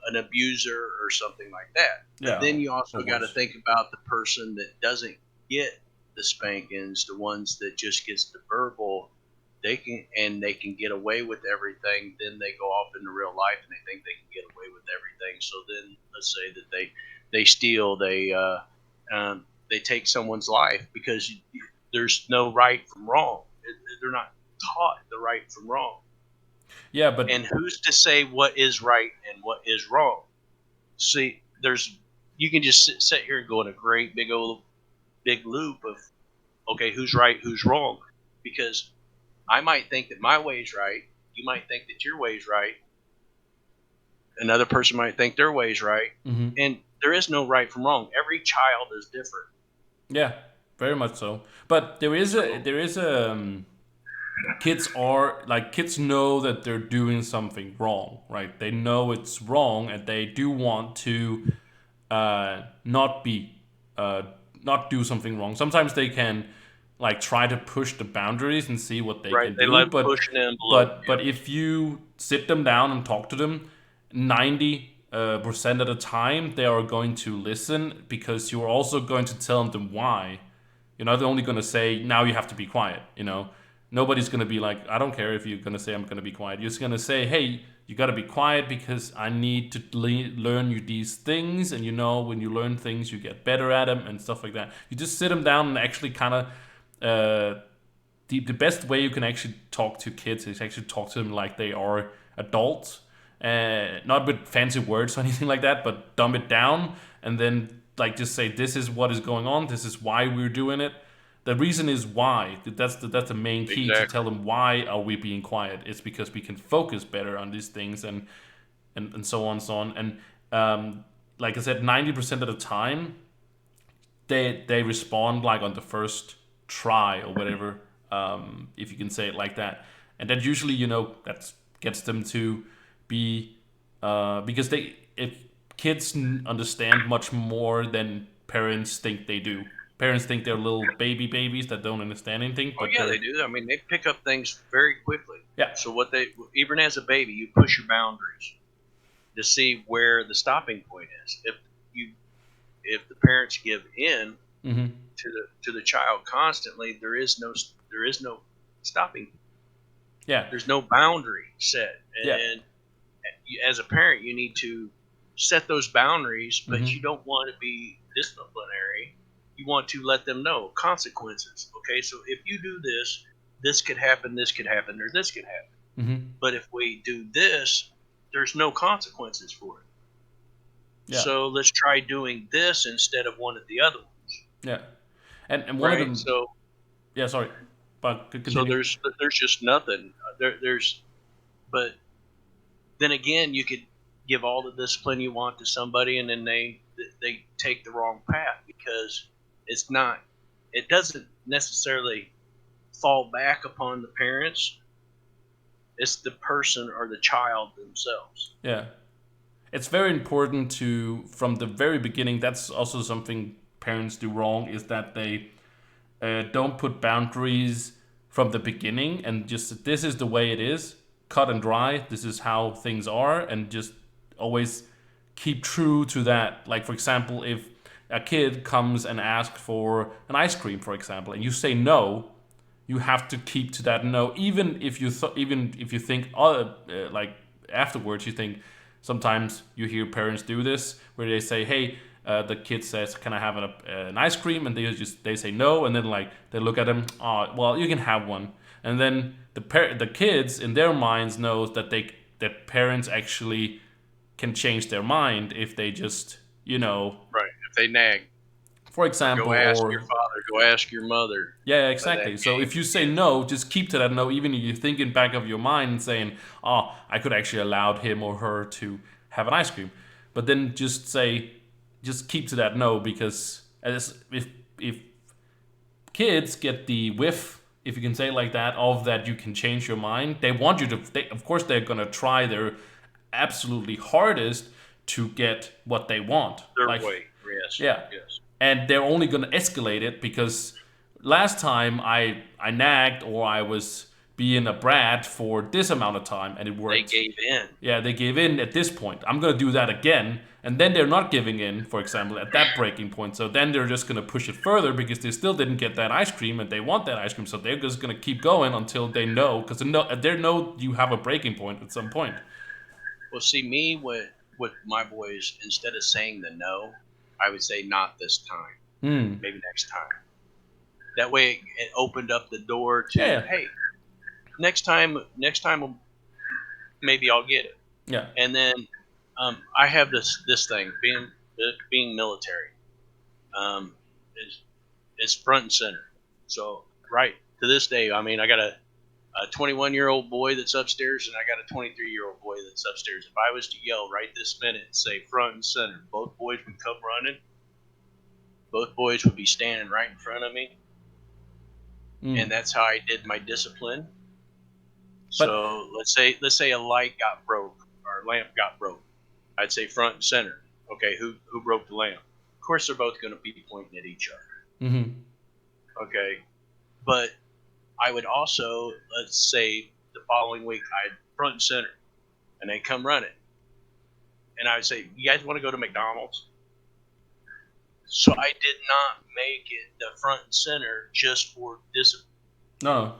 an abuser or something like that. But yeah, then you also or got to worse. think about the person that doesn't get the spankings, the ones that just gets the verbal. They can get away with everything. Then they go off into real life and they think they can get away with everything. So then let's say that they steal, they take someone's life because there's no right from wrong. They're not taught the right from wrong. Yeah, but And who's to say what is right and what is wrong? See, you can just sit here and go in a great big old big loop of okay, who's right, who's wrong, because I might think that my way's right, you might think that your way's right, another person might think their way's right, mhm. and there is no right from wrong. Every child is different. Yeah, very much so. But So there is a kids know that they're doing something wrong, right? They know it's wrong, and they do want to not be uh, not do something wrong. Sometimes they can like try to push the boundaries and see what they Right. can They do, like but pushing the envelope. but if you sit them down and talk to them, 90% of the time they are going to listen, because you're also going to tell them why. You're not only going to say, now you have to be quiet. Nobody's going to be like, I don't care if you're going to say I'm going to be quiet. You're just going to say, hey, you got to be quiet because I need to learn you these things. And when you learn things, you get better at them and stuff like that. You just sit them down and actually kind of, the best way you can actually talk to kids is actually talk to them like they are adults, not with fancy words or anything like that, but dumb it down, and then like just say, this is what is going on, this is why we're doing it. The reason is why. That's the main key, to tell Exactly. them why are we being quiet. It's because we can focus better on these things, and so on and so on. And like I said, 90% of the time they respond like on the first try or whatever, if you can say it like that. And that usually, that gets them to be, because they if kids understand much more than parents think they do. Parents think they're little babies that don't understand anything, Oh but yeah, they're, they do. I mean, they pick up things very quickly. yeah. So what they even as a baby, you push your boundaries to see where the stopping point is. You if the parents give in Mm-hmm. to the child constantly, there is no stopping. Yeah. There's no boundary set, Yeah. and as a parent, you need to set those boundaries, but Mm-hmm. you don't want to be disciplinary. You want to let them know consequences. Okay, so if you do this, this could happen, or this could happen. Mm-hmm. But if we do this, there's no consequences for it. Yeah. So let's try doing this instead of one of the other ones, Yeah. And one of right? them. So Yeah, sorry, but so continue. there's just nothing there's but then again, you could give all the discipline you want to somebody, and then they take the wrong path because it's not. It doesn't necessarily fall back upon the parents. It's the person or the child themselves. Yeah. It's very important to, from the very beginning, that's also something parents do wrong, is that they don't put boundaries from the beginning, and just, this is the way it is, cut and dry, this is how things are, and just always keep true to that. Like, for example, if a kid comes and asks for an ice cream, for example, and you say no, you have to keep to that no, even if you think, like, afterwards you think, sometimes you hear parents do this where they say, hey, the kid says, can I have an ice cream, and they say no, and then like they look at them, oh, well, you can have one. And then the kids in their minds knows that parents actually can change their mind if they just, Right. If they nag, for go example, ask your or, father, go ask your mother. yeah, Play that exactly. So game. if you say Yeah. no, just keep to that no, even if you think in back of your mind and saying, "Oh, I could actually allow him or her to have an ice cream," but then just keep to that no, because if kids get the whiff, if you can say it like that, of that you can change your mind, they want you to. Of course, they're gonna try their absolutely hardest to get what they want. Their Like, way. Yes. yeah, Yes. and they're only going to escalate it because last time I nagged, or I was being a brat for this amount of time and it They worked. gave in. Yeah, they gave in at this point. I'm going to do that again, and then they're not giving in, for example, at that breaking point. So then they're just going to push it further because they still didn't get that ice cream and they want that ice cream. So they're just going to keep going until they know, because they know you have a breaking point at some point. Well, see, me with my boys, instead of saying the no, I would say not this time, Hmm. maybe next time. That way, it opened up the door to, Yeah. hey, next time, maybe I'll get it. Yeah. And then I have this thing being military um, is is front and center. So right to this day, I mean, I got a 21-year-old boy that's upstairs, and I got a 23-year-old boy that's upstairs. If I was to yell right this minute and say front and center, both boys would come running. Both boys would be standing right in front of me, Hmm. and that's how I did my discipline. But So let's say a light got broke or a lamp got broke. I'd say front and center. Okay, who broke the lamp? Of course, they're both going to be pointing at each other. Mm-hmm. Okay, but I would also, let's say the following week, I'd front and center, and they come running, and I would say, "You guys want to go to McDonald's?" So I did not make it the front and center just for discipline. No.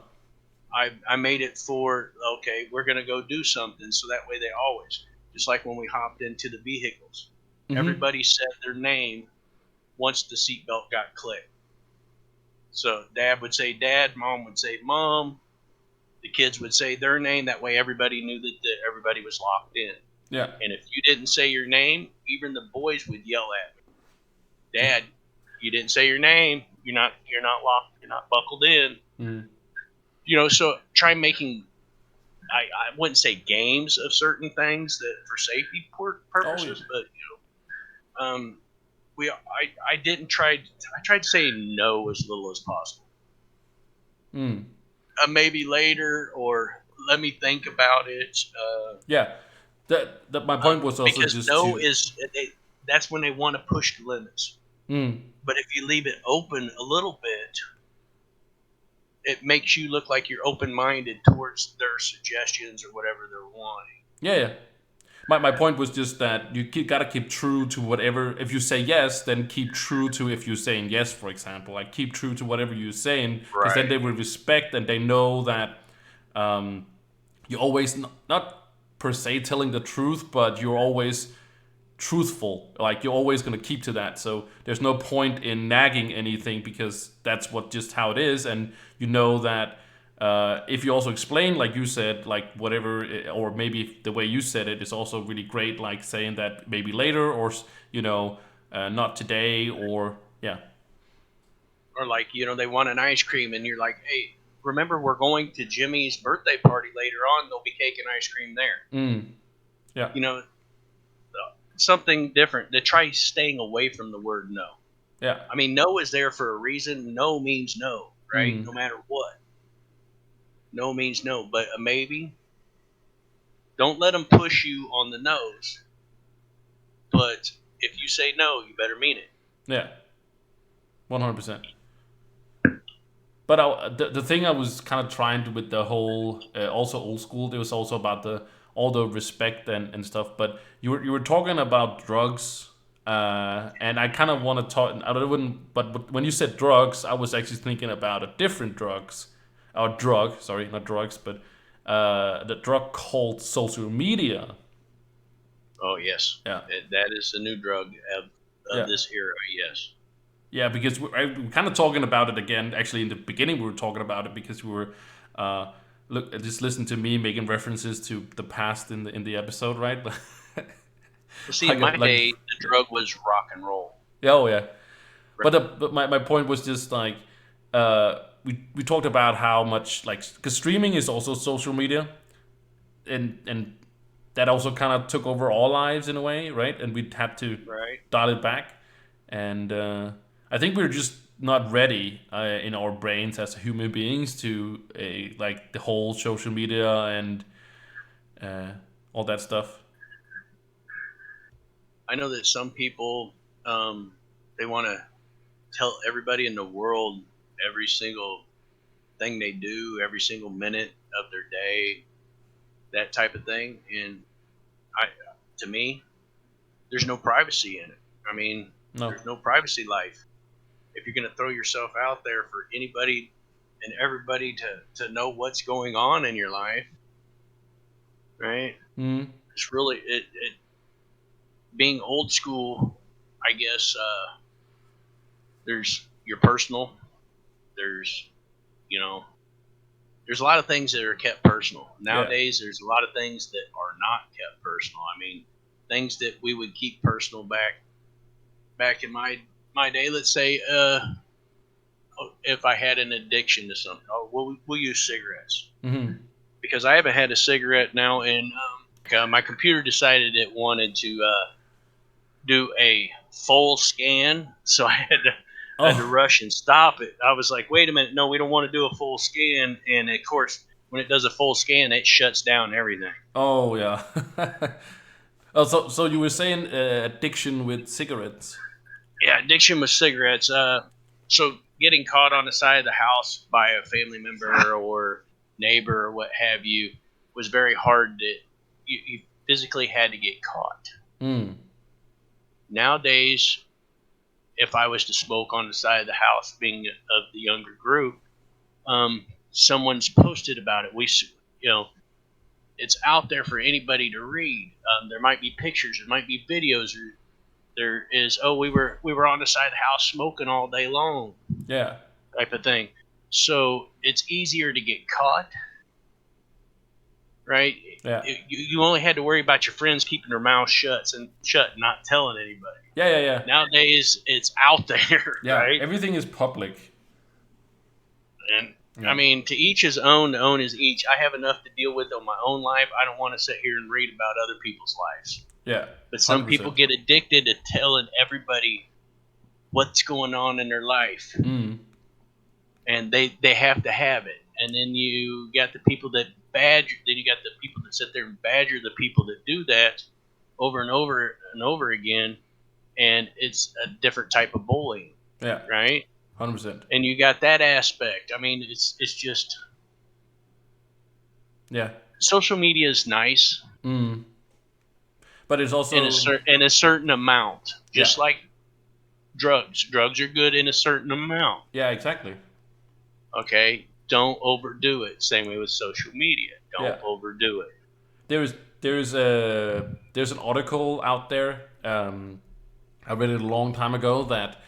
I made it for, okay, we're gonna go do something, so that way they always, just like when we hopped into the vehicles, Mm-hmm. everybody said their name once the seatbelt got clicked. So dad would say dad, mom would say mom, the kids would say their name. That way everybody knew that everybody was locked in. Yeah. And if you didn't say your name, even the boys would yell at me, "Dad, you didn't say your name. You're not locked. You're not buckled in." Mm. So try making, I wouldn't say games of certain things that for safety Oh yeah. purposes, but um, I didn't try. I tried to say no as little as possible. Mm. Maybe later, or let me think about it. Yeah. That my point was also Because just no to. is that's when they want to push the limits. Mm. But if you leave it open a little bit, it makes you look like you're open minded towards their suggestions or whatever they're wanting. Yeah. Yeah. My point was just that you gotta keep true to whatever. If you say yes, then keep true to if you're saying yes, for example. Like keep true to whatever you're saying, because then Right. they will respect and they know that um, you're always not per se telling the truth, but you're always truthful. Like you're always going to keep to that. So there's no point in nagging anything because that's what just how it is. And you know that if you also explain, like you said, like whatever, or maybe the way you said it is also really great. Like saying that maybe later, or you know, not today, or yeah, Or like, they want an ice cream and you're like, "Hey, remember we're going to Jimmy's birthday party later on. There'll be cake and ice cream there." mm, yeah, You know, something different to try staying away from the word no. yeah, I mean, no is there for a reason. No means no, right? mm, No matter what. No means no, but a maybe. Don't let them push you on the nose. But if you say no, you better mean it. yeah, 100%. But the thing I was kind of trying to with the whole also old school, it was also about the all the respect and stuff. But you were talking about drugs, and I kind of want to talk. I wouldn't, but when you said drugs, I was actually thinking about a different drugs, or drug. Sorry, not drugs, but the drug called social media. Oh yes, Yeah, that is the new drug of yeah. this era. Yes. Yeah, because we're kind of talking about it again. Actually, in the beginning, we were talking about it because we were uh, just listen to me making references to the past in the episode, right? Well, see, in like my like day, the drug was rock and roll. yeah, oh yeah. Right. But my point was just like we talked about how much like because streaming is also social media, and that also kind of took over our lives in a way, right? And we had to Right. dial it back. And I think we're just not ready in our brains as human beings to like the whole social media and uh, all that stuff. I know that some people, they want to tell everybody in the world every single thing they do, every single minute of their day, that type of thing. And I, to me, there's no privacy in it. I mean, No. there's no privacy life. If you're going to throw yourself out there for anybody and everybody to know what's going on in your life, right? Mm. It's really it being old school. I guess there's your personal. There's you know there's a lot of things that are kept personal Yeah. nowadays. There's a lot of things that are not kept personal. I mean, things that we would keep personal back in my day. Let's say if I had an addiction to something, oh, we'll use cigarettes Mm-hmm. because I haven't had a cigarette now, and my computer decided it wanted to do a full scan, so I had to Oh. rush and stop it. I was like, wait a minute, no, we don't want to do a full scan, and of course, when it does a full scan, it shuts down everything. Oh yeah. Oh, so you were saying addiction with cigarettes? Yeah, addiction with cigarettes. So getting caught on the side of the house by a family member or neighbor or what have you was very hard. To you physically had to get caught. Mm. Nowadays, if I was to smoke on the side of the house, being of the younger group, someone's posted about it. You know, it's out there for anybody to read. There might be pictures, there might be videos, or there is, oh, we were on the side of the house smoking all day long, Yeah. type of thing. So it's easier to get caught, right? Yeah. You only had to worry about your friends keeping their mouths shut, and not telling anybody. Yeah. Yeah. Yeah. Nowadays, it's out there, Yeah. right? Everything is public. And I Yeah. mean, to each his own. To own is each. I have enough to deal with on my own life. I don't want to sit here and read about other people's lives. Yeah. But some people 100%. get addicted to telling everybody what's going on in their life, Mm. and they have to have it. And then you got the people that badger. Then you got the people that sit there and badger the people that do that over and over and over again. And it's a different type of bullying, Yeah. right? 100%. And you got that aspect. I mean, it's just Yeah. social media is nice Mm. But it's in also, a certain amount, yeah. just like drugs. Drugs are good in a certain amount. Yeah, exactly. Okay, don't overdo it. Same way with social media. Yeah. Don't overdo it. There's there's an article out there. I read it a long time ago that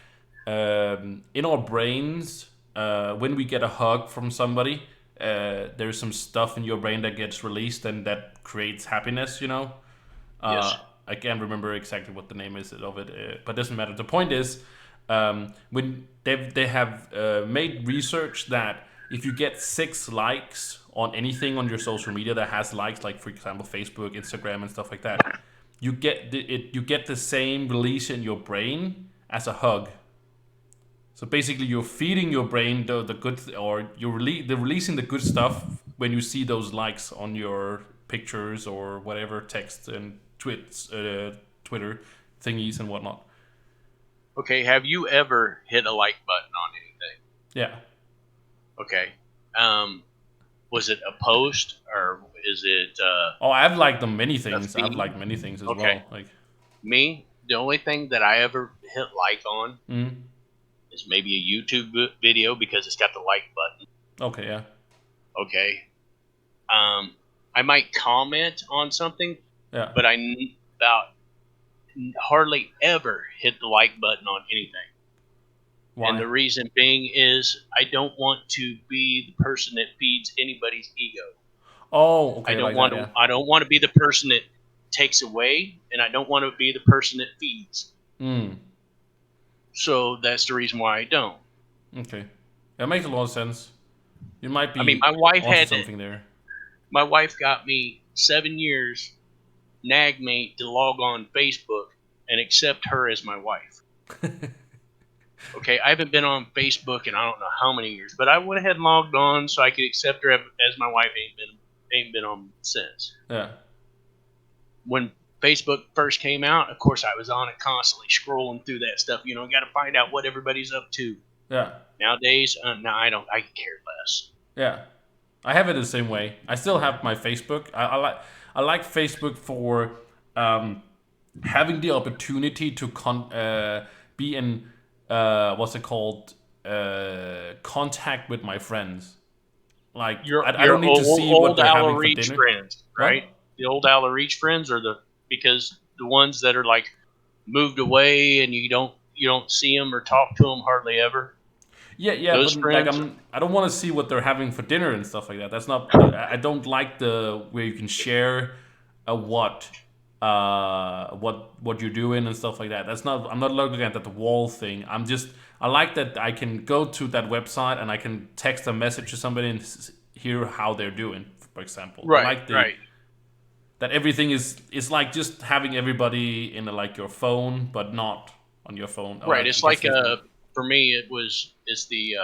in our brains, when we get a hug from somebody, there's some stuff in your brain that gets released and that creates happiness. You know, Yes. I can't remember exactly what the name is of it, but it doesn't matter. The point is, when they have made research that if you get 6 likes on anything on your social media that has likes, like for example Facebook, Instagram, and stuff like that, you get the same release in your brain as a hug. So basically, you're feeding your brain the good, or they're releasing the good stuff when you see those likes on your pictures or whatever text and Twitter thingies and whatnot. Okay. Have you ever hit a like button on anything? Yeah. Okay. Um, was it a post or is it Oh, I've liked them many a things. I've feed? liked many things as Okay. well. Like, Me, the only thing that I ever hit like on mm, is maybe a YouTube video because it's got the like button. okay, yeah, Okay. I might comment on something, yeah. but about hardly ever hit the like button on anything. And Why? the reason being is I don't want to be the person that feeds anybody's ego. Oh, I okay, don't like want that, to yeah. I don't want to be the person that takes away, and I don't want to be the person that feeds. Mm, So that's the reason why I don't. okay. That makes a lot of sense. You might I mean, be onto something there. my wife got me 7 years nag me to log on Facebook and accept her as my wife. Okay, I haven't been on Facebook in I don't know how many years, but I went ahead and logged on so I could accept her as my wife. Ain't been on since. Yeah, When Facebook first came out, of course, I was on it constantly, scrolling through that stuff. You know, got to find out what everybody's up to. yeah, Nowadays, no, I don't. I care less. yeah. I have it the same way. I still have my Facebook. I like Facebook for um, having the opportunity to be in what's it called, contact with my friends. Like I Your don't need to see what old they're Ala having for Reach dinner. friends, right? What? The old Ala Reach friends are because the ones that are like moved away and you don't see them or talk to them hardly ever. Yeah, yeah, but Those like friends, I don't want to see what they're having for dinner and stuff like that. That's not. I don't like the where you can share a what you're doing and stuff like that. That's not. I'm not looking at that wall thing. I like that I can go to that website and I can text a message to somebody and hear how they're doing. For example, I right, like the right, that everything is like just having everybody in like your phone, but not on your phone. Oh, right. I It's guess like Facebook. for me, it's the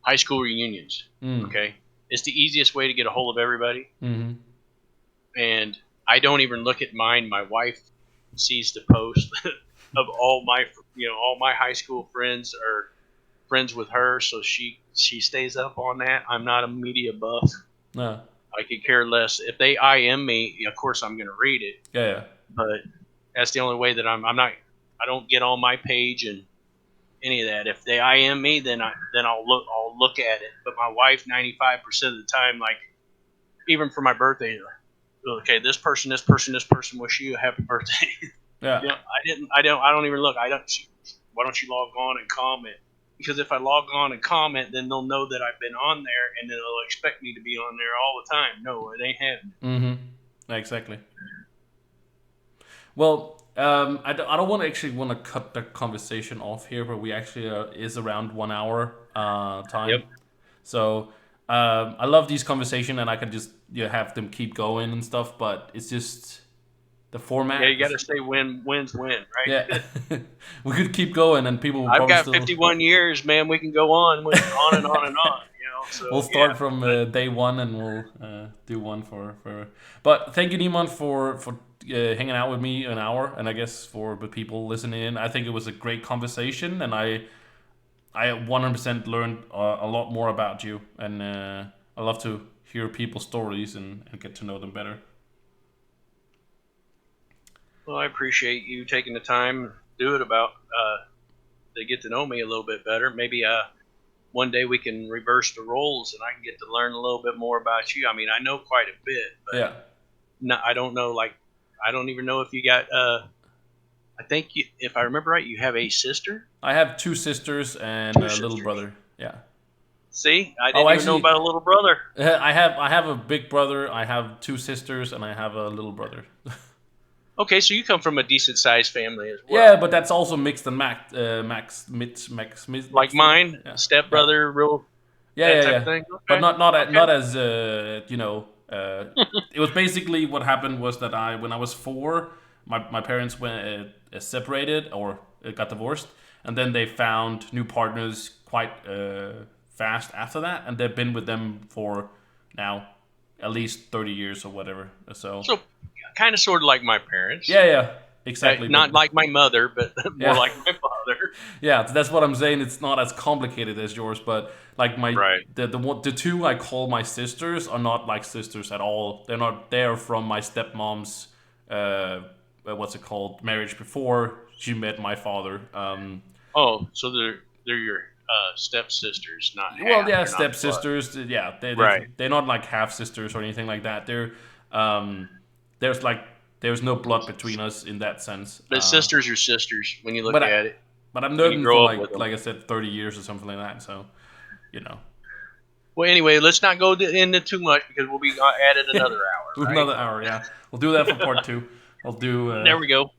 high school reunions. Mm. Okay, it's the easiest way to get a hold of everybody, Mm-hmm. and I don't even look at mine. My wife sees the post of all my high school friends are friends with her, so she stays up on that. I'm not a media buff. No. I could care less if they IM me. Of course, I'm going to read it, Yeah, yeah. but that's the only way that I'm not. I don't get on my page and any of that. If they IM me, then I'll look at it. But my wife, 95% of the time, like even for my birthday, okay, this person wish you a happy birthday. Yeah. You know, I don't even look. I don't. Why don't you log on and comment? Because if I log on and comment, then they'll know that I've been on there, and then they'll expect me to be on there all the time. No, it ain't happening. Mm-hmm. Exactly. Well, I don't want to actually want to cut the conversation off here, but we actually is around 1 hour Yep. time. So I love these conversation, and I can just have them keep going and stuff. But it's just the Yeah, format you got is to say wins win, yeah. right? We could keep going, and people will I've probably got still. 51 years, man. We can go on and on and on. You know, so We'll yeah. start from day one, and we'll do one for. But thank you, Neemon, for hanging out with me an hour, and I guess for the people listening in, I think it was a great conversation, and I 100% learned a lot more about you, and I love to hear people's stories and get to know them better. Well, I appreciate you taking the time to do it about to get to know me a little bit better. Maybe one day we can reverse the roles and I can get to learn a little bit more about you. I mean, I know quite a bit, but Yeah, no, I don't know. Like, I don't even know if you got. I think if I remember right, you have a sister, I have two sisters and two a little sisters. brother. Yeah. See, I Oh, didn't even know actually, about a little brother. I have a big brother. I have two sisters, and I have a little brother. Okay, so you come from a decent sized family as Yeah, well, but that's also mixed and like mixed in. mine, Yeah, yeah, stepbrother, real yeah, that yeah, type of yeah. thing. But Okay, not okay. as It was basically what happened was that when I was 4, my parents went separated or got divorced, and then they found new partners quite fast after that, and they've been with them for now at least 30 years or whatever. So So, kind of, sort of like my parents. yeah, yeah, exactly. But Not like my mother, but more yeah. like my father. Yeah, that's what I'm saying. It's not as complicated as yours, but like Right. the two I call my sisters are not like sisters at all. They're not. They're from my stepmom's what's it called, marriage before she met my father. Oh, so they're your stepsisters, not Well, half. yeah, They're not blood. stepsisters. Yeah, Right. they're not like half sisters or anything like that. Um, there's like there's no blood between us in that sense. But sisters are sisters when you look But I, at it. but I've When you known them for grow up with them. like I said, 30 years or something like that. So you know. Well, anyway, let's not go into too much because we'll be added another hour, right? Another hour, yeah. We'll do that for part 2. I'll do. There we go.